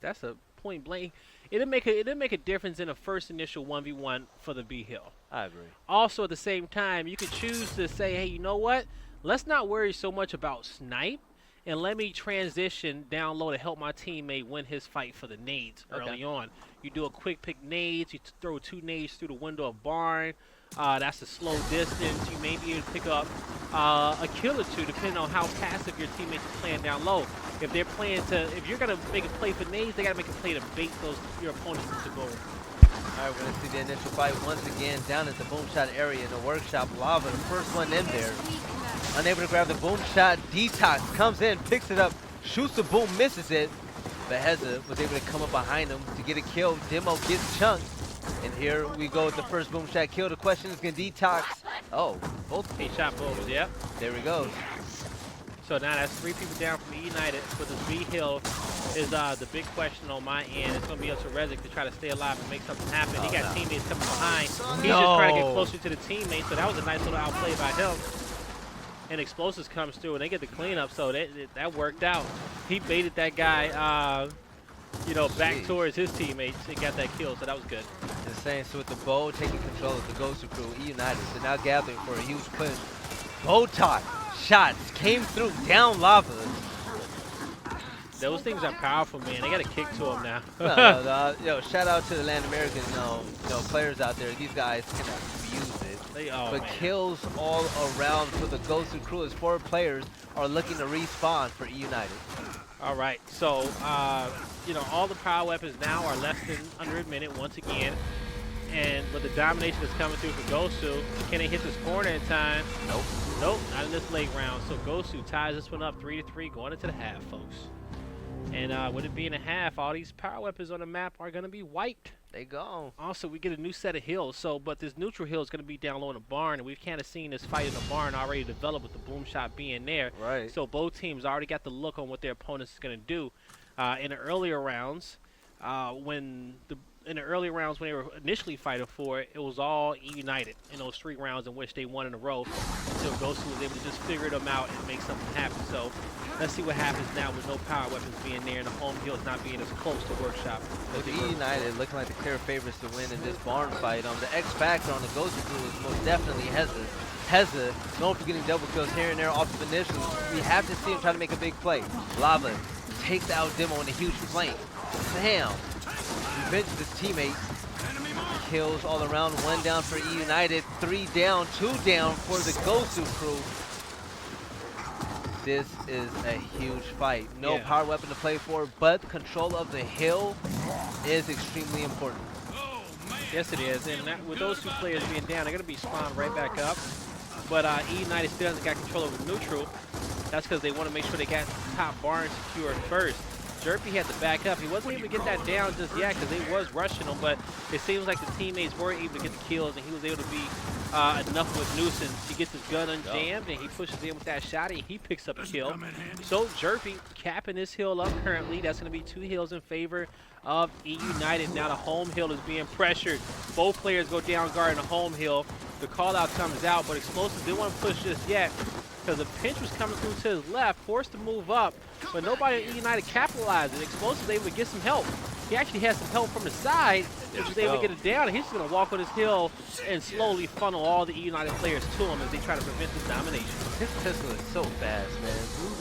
that's a point blank. It'll make a difference in the first initial 1v1 for the B hill. I agree. Also, at the same time, you could choose to say, hey, you know what? Let's not worry so much about snipe, and let me transition down low to help my teammate win his fight for the nades early on. You do a quick pick nades. You throw 2 nades through the window of barn. That's a slow distance. You may be able to pick up a kill or 2 depending on how passive your teammates are playing down low. If they're playing if you're gonna make a play for nades, they gotta make a play to bait your opponents into goal. All right, we're gonna see the initial fight once again down at the boom shot area in the workshop. Lava, the first one in there, unable to grab the boom shot. Detox comes in, picks it up, shoots the boom, misses it. But Heza was able to come up behind him to get a kill. Demo gets chunked. And here we go with the first boom shot kill. The question is, can Detox? Oh, both. He shot both, yep. There we go. So now that's 3 people down from eUnited. For the B hill is the big question on my end. It's going to be up to Rezik to try to stay alive and make something happen. He got teammates coming behind. He's just trying to get closer to the teammates. So that was a nice little outplay by him. And Explosives comes through and they get the cleanup. So that worked out. He baited that guy. you know, back Jeez. towards his teammates and got that kill, so that was good. Insane. So with the bow taking control of the CogCouple, eUnited, they're now gathering for a huge push. Bow tie shots came through down lava. Those things are powerful, man. They got a kick to them now. No, yo, shout out to the Latin American players out there. These guys can abuse it. But Man. kills all around for the CogCouple as 4 players are looking to respawn for eUnited. All right, so you know, all the power weapons now are less than under a minute once again, and with the domination that's coming through for Gosu, can they hit this corner in time? Nope. Nope, not in this late round. So Gosu ties this one up 3-3 going into the half, folks. And with it being a half, all these power weapons on the map are going to be wiped. They go. Also, we get a new set of hills. So, but this neutral hill is going to be down low in the barn, and we've kind of seen this fight in the barn already develop with the boom shot being there. Right. So both teams already got the look on what their opponents is going to do. In the earlier rounds, when they were initially fighting for it, it was all eUnited in those 3 rounds in which they won in a row. So Gosu was able to just figure them out and make something happen. So let's see what happens now with no power weapons being there and the home hills not being as close to Workshop. With eUnited looking like the clear favorites to win in this barn fight, the X factor on the CogCouple is most definitely Heza, known for getting double kills here and there off of initials. We have to see him try to make a big play. Lava takes out Demo in a huge flank. Sam revenges his teammates. Kills all around. 1 down for eUnited. 3 down, 2 down for the CogCouple. This is a huge fight. No power weapon to play for, but control of the hill is extremely important. Yes, it is. And with those 2 players being down, they're going to be spawned right back up. But eUnited still hasn't got control over neutral. That's because they want to make sure they got top barn secured first. Jerpy had to back up. He wasn't able to get that down just yet because they was rushing him, but it seems like the teammates were able to get the kills, and he was able to be enough with Nuisance. He gets his gun unjammed, and he pushes in with that shot, and he picks up a kill. So Jerpy capping this hill up currently. That's going to be 2 hills in favor of eUnited. Now the home hill is being pressured. Both players go down guard in the home hill. The call out comes out, but Xplosive didn't want to push just yet because the pinch was coming through to his left, forced to move up, but nobody at eUnited capitalized it. Xplosive was able to get some help. He actually had some help from the side, which was able to get it down, and he's just going to walk on his hill and slowly funnel all the eUnited players to him as they try to prevent this domination. His pistol is so fast, man.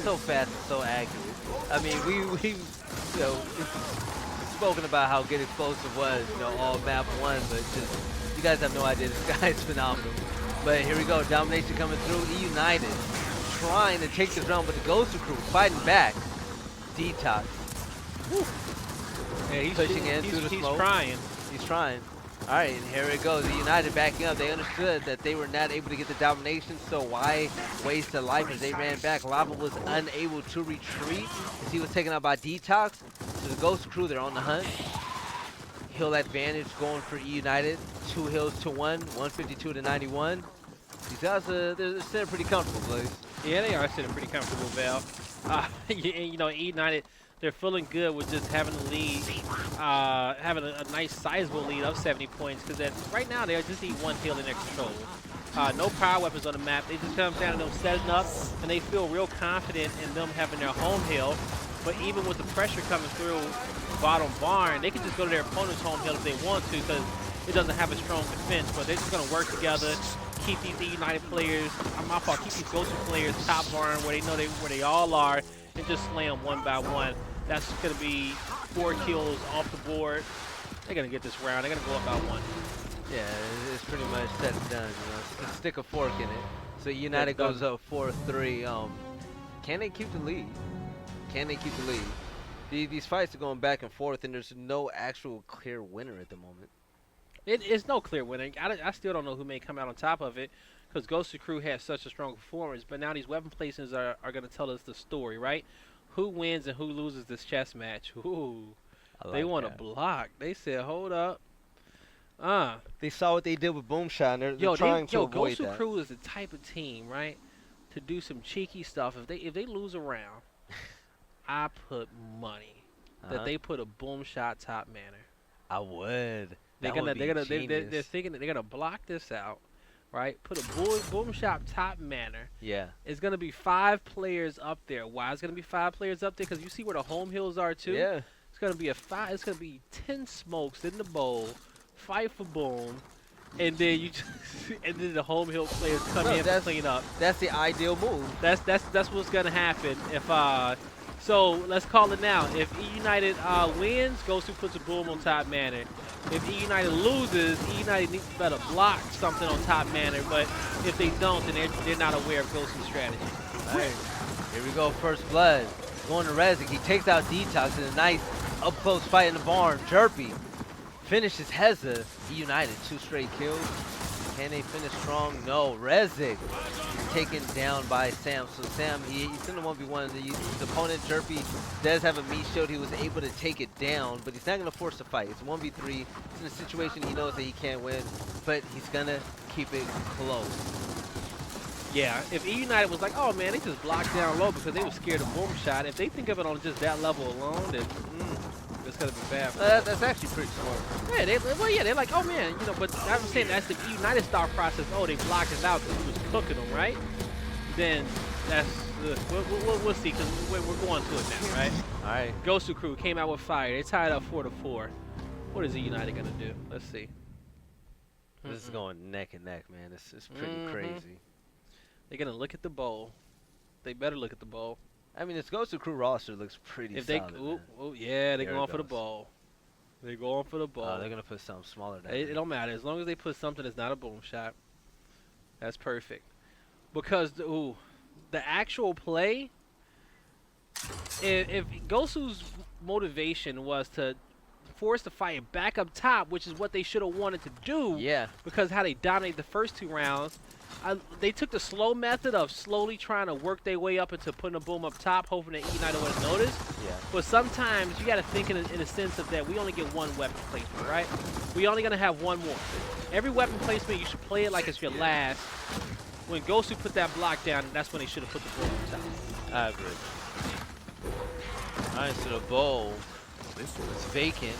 So fast and so accurate. I mean, we spoken about how good Xplosive was, all map 1, but just you guys have no idea. This guy is phenomenal. But here we go, domination coming through. eUnited trying to take this round, but the CogCouple fighting back. Detox. Woo. Yeah, he's pushing in through the smoke. He's trying. All right, and here it goes. eUnited backing up. They understood that they were not able to get the domination, so why waste a life as they ran back? Lava was unable to retreat as he was taken out by Detox. So the CogCouple, they're on the hunt. Hill advantage going for eUnited. 2 hills to 1, 152 to 91. These guys, they're sitting pretty comfortable, Blaze. Yeah, they are sitting pretty comfortable, Val. eUnited, they're feeling good with just having a lead, having a nice sizable lead of 70 points, because right now they just need 1 hill in their control. No power weapons on the map. They just come down to them setting up, and they feel real confident in them having their home hill. But even with the pressure coming through bottom barn, they can just go to their opponent's home hill if they want to, because it doesn't have a strong defense. But they're just going to work together, keep these eUnited players, keep these Gosu players top barn where they know where they all are, and just slay them 1 by 1. That's going to be 4 kills off the board. They're going to get this round. They're going to go up by 1. Yeah, it's pretty much set and done. Stick a fork in it. So eUnited goes up 4-3. Can they keep the lead? Can they keep the lead? These fights are going back and forth, and there's no actual clear winner at the moment. It's no clear winner. I still don't know who may come out on top of it, because GosuCrew has such a strong performance. But now these weapon placements are going to tell us the story, right? Who wins and who loses this chess match? Ooh, they want to block. They said, hold up. They saw what they did with Boomshot, and they're trying to avoid that. GosuCrew is the type of team, right, to do some cheeky stuff. If they lose a round, I put money that they put a Boomshot top manor. I would. They're thinking that they're gonna block this out, right? Put a boom shop top manor. Yeah. It's gonna be 5 players up there. Why is gonna be 5 players up there? Because you see where the home hills are too. Yeah. It's gonna be it's gonna be 10 smokes in the bowl, fight for boom, and then you just and then the home hill players come in to clean up. That's the ideal move. That's what's gonna happen if so let's call it now. If eUnited wins, Gosu puts a boom on top manor. If eUnited loses, eUnited needs to better block something on top manor. But if they don't, then they're not aware of Gosu's strategy. All right. Here we go, first blood. Going to Rezik. He takes out Detox in a nice up-close fight in the barn. Jerpy finishes Heza. eUnited, 2 straight kills. Can they finish strong? No. Rezik is taken down by Sam. So Sam, he's in the 1v1. His opponent, Jerpy, does have a meat shield. He was able to take it down, but he's not going to force the fight. It's 1v3. It's in a situation he knows that he can't win, but he's going to keep it close. Yeah, if eUnited was like, oh man, they just blocked down low because they were scared of boom shot. If they think of it on just that level alone, then it's gonna be bad. That's actually pretty smart. Yeah, they're like, oh man, you know. But I'm saying that's the eUnited thought process. Oh, they blocked it out because he was cooking them, right? Then that's we'll see because we're going to it now, right? All right. TheGosuCrew came out with fire. They tied up 4-4. What is eUnited gonna do? Let's see. This is going neck and neck, man. It's pretty crazy. They're gonna look at the bowl. They better look at the bowl. I mean, this TheGosuCrew roster looks pretty solid. Yeah, they're going for the bowl. They're going for the bowl. They're gonna put something smaller down. It don't matter as long as they put something that's not a boom shot. That's perfect. Because the actual play, if Gosu's motivation was to force the fight back up top, which is what they should have wanted to do. Yeah. Because how they dominated the first 2 rounds. They took the slow method of slowly trying to work their way up into putting a boom up top, hoping that eUnited wouldn't notice. Yeah. But sometimes you got to think in a sense of that we only get 1 weapon placement, right? We only gonna have 1 more. Every weapon placement, you should play it like it's your last. When Gosu put that block down, that's when they should have put the boom up top. I agree. All right, so the bowl is vacant,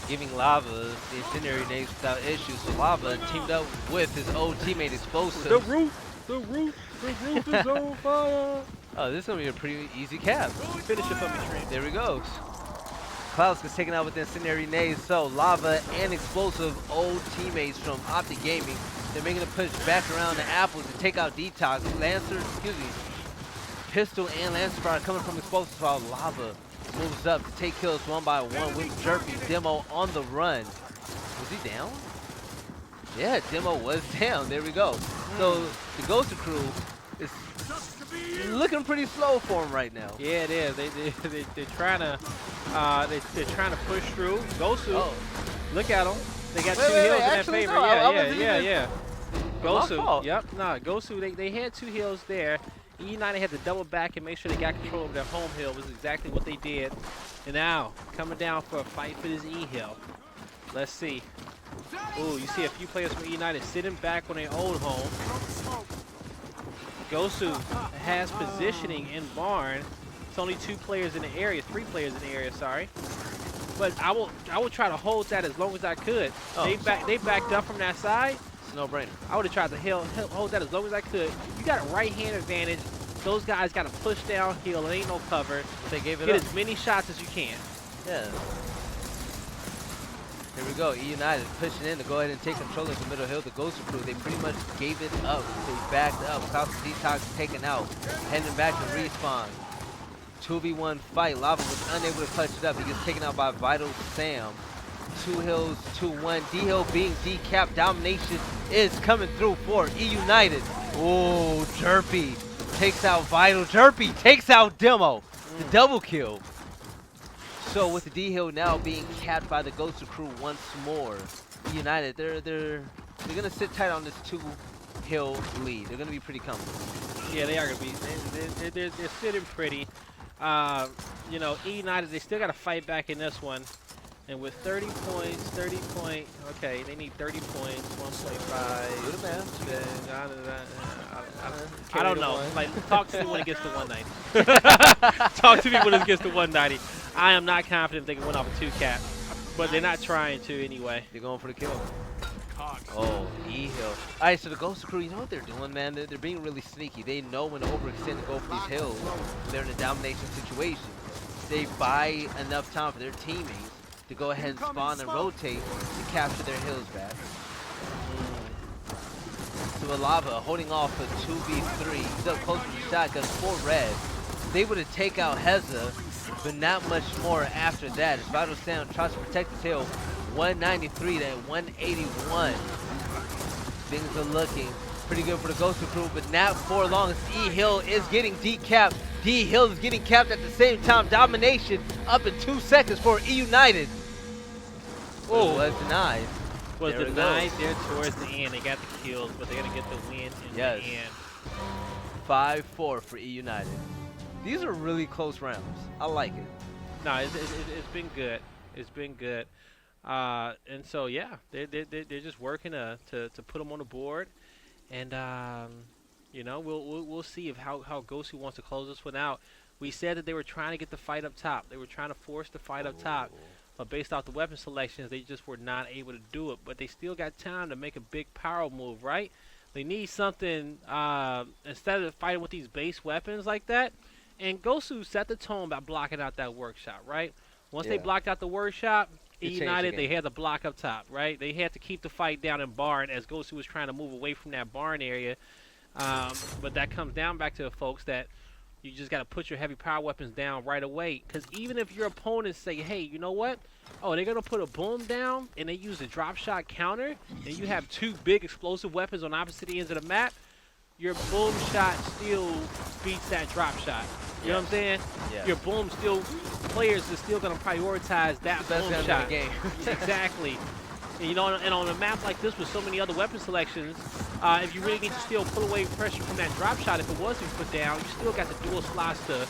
giving Lava the incendiary nades without issues. So Lava teamed up with his old teammate Xplosive. The roof is on fire. Oh, this is gonna be a pretty easy cap. Finish it for me, Stream. There we go. Klaus gets taken out with the incendiary nades. So Lava and Xplosive, old teammates from Optic Gaming, they're making a push back around the apple to take out Detox. Pistol and Lancer Fire coming from Xplosive while Lava moves up to take kills 1 by 1 with Jerpy. Demo on the run. Was he down? Yeah, Demo was down. There we go. So the TheGosuCrew is looking pretty slow for him right now. Yeah, it is. They're trying to they're trying to push through. Gosu, look at them. They got 2 hills in their favor. No, yeah. Gosu. Yep. Gosu. They had 2 hills there. eUnited had to double back and make sure they got control of their home hill. Was exactly what they did. And now coming down for a fight for this E hill. Let's see. Ooh, you see a few players from eUnited sitting back on their old home. Gosu has positioning in barn. It's only 2 players in the area, 3 players in the area. Sorry. But I will try to hold that as long as I could. Oh. They backed up from that side. It's no brainer. I would have tried to hold that as long as I could. You got a right-hand advantage. Those guys got to push downhill. It ain't no cover. They gave it Get up. as many shots as you can. Yeah. Here we go. eUnited pushing in to go ahead and take control of the middle hill. The TheGosuCrew, they pretty much gave it up. They backed up. Klaus and Detox taken out. Heading back to respawn. 2v1 fight. Lava was unable to clutch it up. He gets taken out by Vital Sam. 2 hills, 2-1. D-Hill being decapped. Domination is coming through for eUnited. Oh, Jerpy takes out Vital. Jerpy takes out Demo. The double kill. So with the D-Hill now being capped by the TheGosuCrew once more, eUnited, they're gonna sit tight on this 2-hill lead. They're gonna be pretty comfortable. Yeah, they are gonna be. They're sitting pretty. You know, eUnited, they still got to fight back in this one. And with 30 points, okay, they need 30 points, 1.5. Do the math. I don't know. Like, talk to me when it gets to 190. Talk to me when it gets to 190. I am not confident they can win off a 2 cap, but they're not trying to anyway. They're going for the kill. Oh, E-Hill. All right, so the TheGosuCrew, you know what they're doing, man? They're being really sneaky. They know when to overextend and go for these hills. They're in a domination situation. they buy enough time for their teammates to go ahead and spawn and rotate to capture their hills back. So Lava holding off a 2v3. He's up close with the shotgun for red. He's able to take out Heza, but not much more after that. As Vital Sound tries to protect his hill. 193 to 181. Things are looking pretty good for the GosuCrew, but not for long. E-Hill is getting decapped. D-Hill is getting capped at the same time. Domination up in 2 seconds for eUnited. Oh, was denied. Was denied there towards the end. They got the kills, but they're going to get the win in the end. 5-4 for eUnited. These are really close rounds. I like it. No, it's been good. It's been good. And so, yeah, they're just working to put them on the board. And, you know, we'll see how Gosu wants to close this one out. We said that they were trying to get the fight up top. They were trying to force the fight up top. But based off the weapon selections, they just were not able to do it. But they still got time to make a big power move, right? They need something instead of fighting with these base weapons like that. And Gosu set the tone by blocking out that workshop, right? Once they blocked out the workshop, eUnited, they had to block up top, right? They had to keep the fight down in barn as Gosu was trying to move away from that barn area. But that comes down back to the folks that you just got to put your heavy power weapons down right away. Because even if your opponents say, hey, you know what? Oh, they're going to put a boom down and they use a drop shot counter, and you have 2 big explosive weapons on opposite ends of the map, your boom shot still beats that drop shot. You know what I'm saying? Your boom still, players are still going to prioritize that boom shot. In the game. Exactly. And, you know, and on a map like this with so many other weapon selections, if you really need to still pull away pressure from that drop shot, if it was to be put down, you still got the dual slots to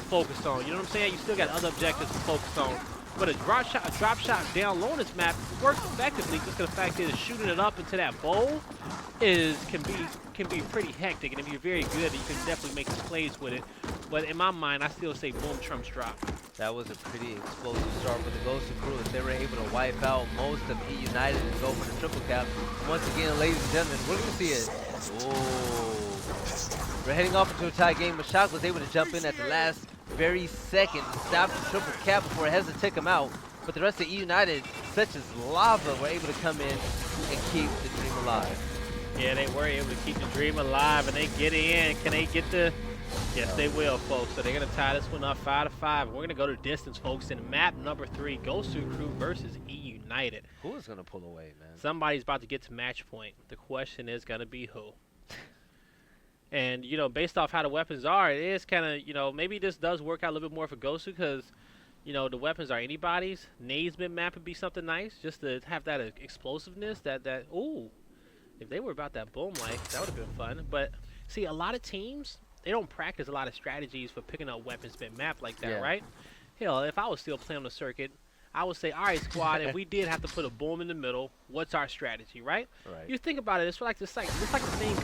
focus on. You know what I'm saying? You still got other objectives to focus on. But a drop shot down low on this map works effectively just because the fact that shooting it up into that bowl can be pretty hectic. And if you're very good, you can definitely make some plays with it. But in my mind, I still say boom trumps drop. That was a pretty explosive start for the GosuCrew as they were able to wipe out most of eUnited and go for the triple cap. Once again, ladies and gentlemen, we're going to see it. Oh. We're heading off into a tie game, but Shock was able to jump in at the last very second to stop the triple cap before it has to take him out. But the rest of eUnited, such as Lava, were able to come in and keep the dream alive. Yeah, they were able to keep the dream alive, and they get in. Can they get the... Yes, they will, folks. So they're going to tie this one up 5-5. We're going to go to distance, folks, in map number 3, GosuCrew versus eUnited. Who is going to pull away, man? Somebody's about to get to match point. The question is going to be who. And, you know, based off how the weapons are, it is kind of, you know, maybe this does work out a little bit more for Gosu because, you know, the weapons are anybody's. Nade's been map would be something nice just to have that explosiveness, ooh, if they were about that boom life, that would have been fun. But, see, a lot of teams, they don't practice a lot of strategies for picking up weapons mid-map like that, right? Hell, if I was still playing on the circuit, I would say, all right, squad, if we did have to put a boom in the middle, what's our strategy, right? You think about it, it's like the same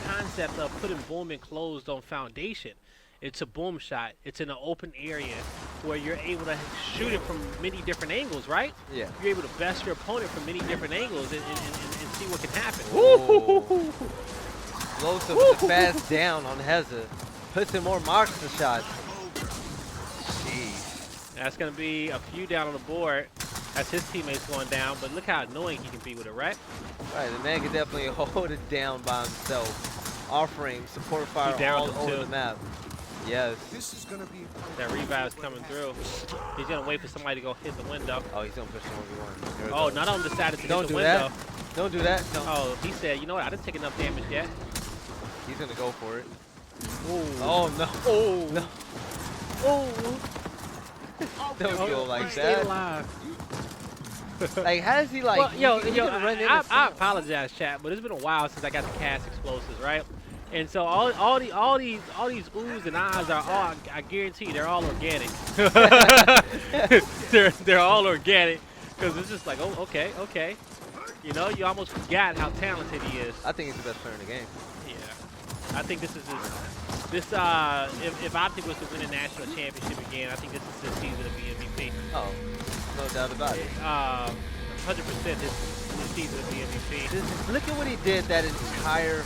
concept of putting boom enclosed on foundation. It's a boom shot. It's in an open area where you're able to shoot it from many different angles, right? Yeah. You're able to best your opponent from many different angles and see what can happen. Explosive with the fast down on Heza. Puts in more marks to shots. Jeez. That's going to be a few down on the board. That's his teammates going down, but look how annoying he can be with it, right? Right, the man can definitely hold it down by himself, offering support fire all over the map. Yes. This is going to be that revive's coming through. He's going to wait for somebody to go hit the window. Oh, he's going to push the 1v1. Oh, not on decided to hit the window. Don't do that. Don't. Oh, he said, you know what? I didn't take enough damage yet. He's going to go for it. Ooh. Oh, no. Oh. No. Oh. Don't go like Stay that. alive. Like, how does he like? Well, I apologize, chat, but it's been a while since I got to cast explosives, right? And so all these oohs and ahs are all, I guarantee you, they're all organic. they're all organic because it's just like, oh, okay. You know, you almost forgot how talented he is. I think he's the best player in the game. Yeah, I think this is if Optic was to win a national championship again, I think this is his season to be MVP. Oh, no doubt about it. 100% his season to be MVP. Just look at what he did that entire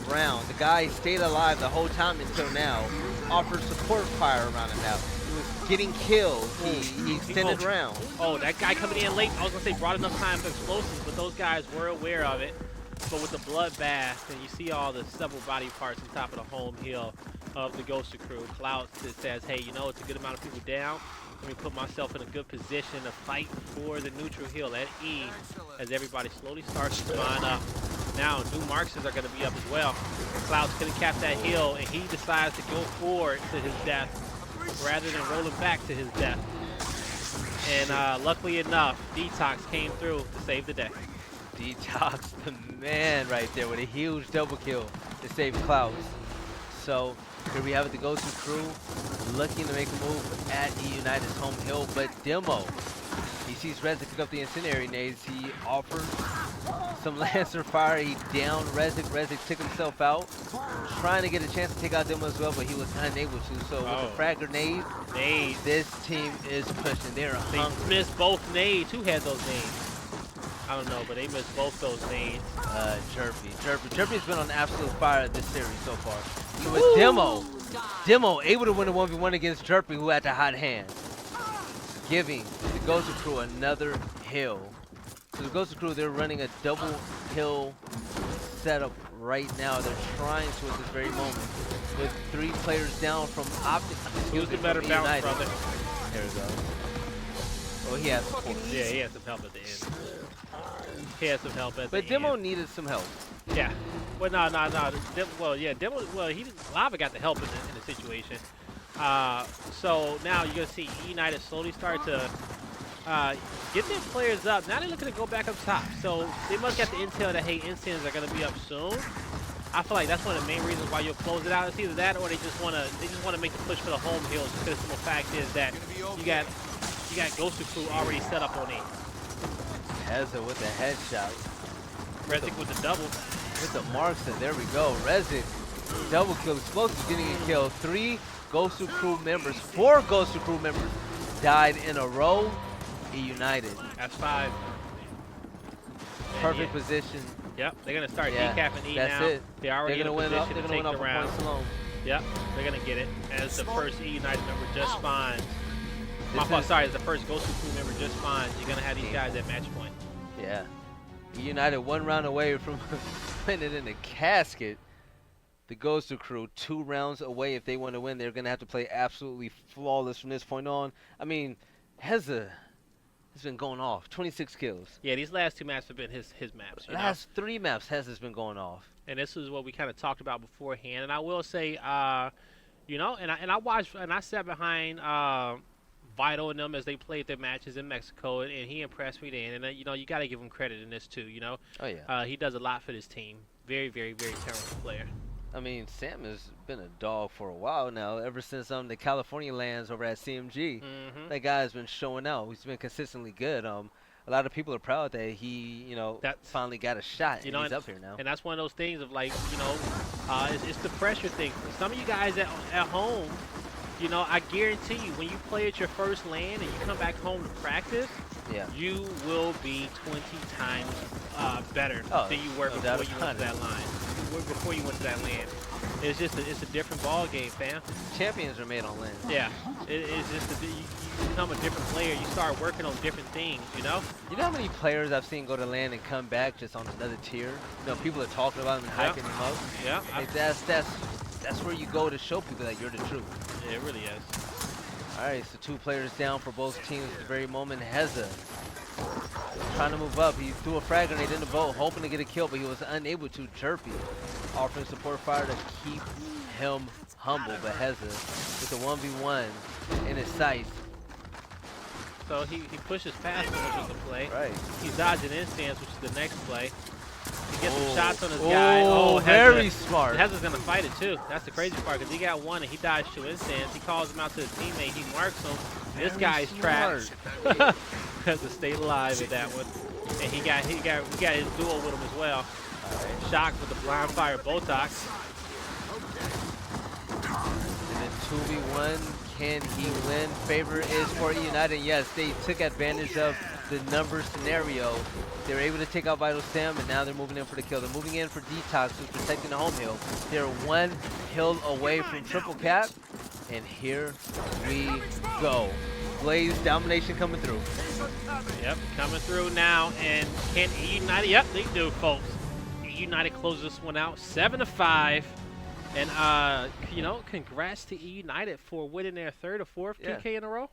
round. The guy stayed alive the whole time until now. Offered support fire around him now. was getting killed, he extended round. Oh, that guy coming in late, I was going to say brought enough time for explosives, but those guys were aware of it. But with the bloodbath, and you see all the several body parts on top of the home hill of the CogCouple, Cloud says, hey, you know, it's a good amount of people down. Let me put myself in a good position to fight for the neutral hill at E as everybody slowly starts to spawn up. Now, new marksers are going to be up as well. Cloud's going to cap that hill, and he decides to go forward to his death rather than rolling back to his death. And luckily enough, Detox came through to save the day. Detox, the man right there with a huge double kill to save Clouds. So here we have it, the CogCouple looking to make a move at eUnited's home hill, but Demo, he sees Rezik pick up the incendiary nades. He offers some Lancer fire. He downed Rezik. Rezik took himself out, trying to get a chance to take out Demo as well, but he was unable to. So with the frag grenade, this team is pushing. They're hungry. They missed both nades. Who had those nades? I don't know, but they missed both those nades. Jerpy's been on absolute fire this series so far. So with Demo able to win a 1v1 against Jerpy, who had the hot hand, giving the CogCouple another hill. So the CogCouple, they're running a double hill setup right now. They're trying to at this very moment with 3 players down from Optic. Who's the better bounce, brother? There we go. Oh, he has support. Yeah, he had some help at the end. He had some help at the end. But Demo needed some help. Yeah. Well, no. Demo, he didn't. Lava got the help in the situation. So now you're gonna see eUnited slowly start to get their players up. Now they're looking to go back up top. So they must get the intel that hey, instants are gonna be up soon. I feel like that's one of the main reasons why you'll close it out. It's either that or they just wanna make the push for the home hills, because the simple fact is that you got CogCouple already set up on 8. Heza with a headshot. Rezik with the double. With the marks, and there we go. Rezik, double kill. Xplosive getting a kill. 3 CogCouple members, 4 CogCouple members died in a row. eUnited. That's 5. Perfect position. Yep, they're gonna start decapping E now. That's it. They're already in a position to take the round. Points alone. Yep, they're gonna get it. As the first eUnited member just spawned. As the first CogCouple member just spawned, you're gonna have these guys at match point. Yeah. eUnited 1 round away from putting it in a casket. The CogCouple 2 rounds away. If they want to win, they're going to have to play absolutely flawless from this point on. I mean, Heza has been going off. 26 kills. Yeah, these last 2 maps have been his maps. Last 3 maps, Heza's been going off. And this is what we kind of talked about beforehand. And I will say, you know, and I watched and I sat behind Vital and them as they played their matches in Mexico, and he impressed me then. And you know, you got to give him credit in this too. You know. Oh yeah. He does a lot for this team. Very, very, very talented player. I mean, Sam has been a dog for a while now. Ever since the California lands over at CMG, that guy has been showing out. He's been consistently good. A lot of people are proud that he, you know, finally got a shot. You know, he's up here now. And that's one of those things of like, you know, it's the pressure thing. For some of you guys at home. You know, I guarantee you, when you play at your first LAN and you come back home to practice, you will be 20 times better than you were before you went to that line. Before you went to that LAN, it's just it's a different ball game, fam. Champions are made on LAN. Yeah, it's just you become a different player. You start working on different things, you know. You know how many players I've seen go to LAN and come back just on another tier? You know, people are talking about them and hyping them up. Yeah, like that's where you go to show people that you're the truth. Yeah, it really is. All right, so 2 players down for both teams at the very moment. Heza trying to move up. He threw a frag grenade in the boat, hoping to get a kill, but he was unable to. Jerpy offering support fire to keep him humble, but Heza with the 1v1 in his sights. So he pushes past him, which is the play. Right. He's dodging instance, which is the next play. He gets some shots on his guy. Oh, very smart. Heza's going to fight it, too. That's the crazy part, because he got 1 and he dodged 2 instants. He calls him out to his teammate. He marks him. This guy's trapped. Has to stay alive with that one. And he got his duel with him as well. Right. Shocked with the blind fire Botox. And then 2v1. Can he win? Favor is for eUnited. Yes, they took advantage of the number scenario. They were able to take out Vital Sam, and now they're moving in for the kill. They're moving in for Detox, who's protecting the home hill. They're 1 hill away from triple cap. And here we go. Blaze domination coming through. Yep, coming through now. And can eUnited? Yep, they do, folks. eUnited closes this one out 7-5. And, you know, congrats to eUnited for winning their 3rd or 4th PK in a row.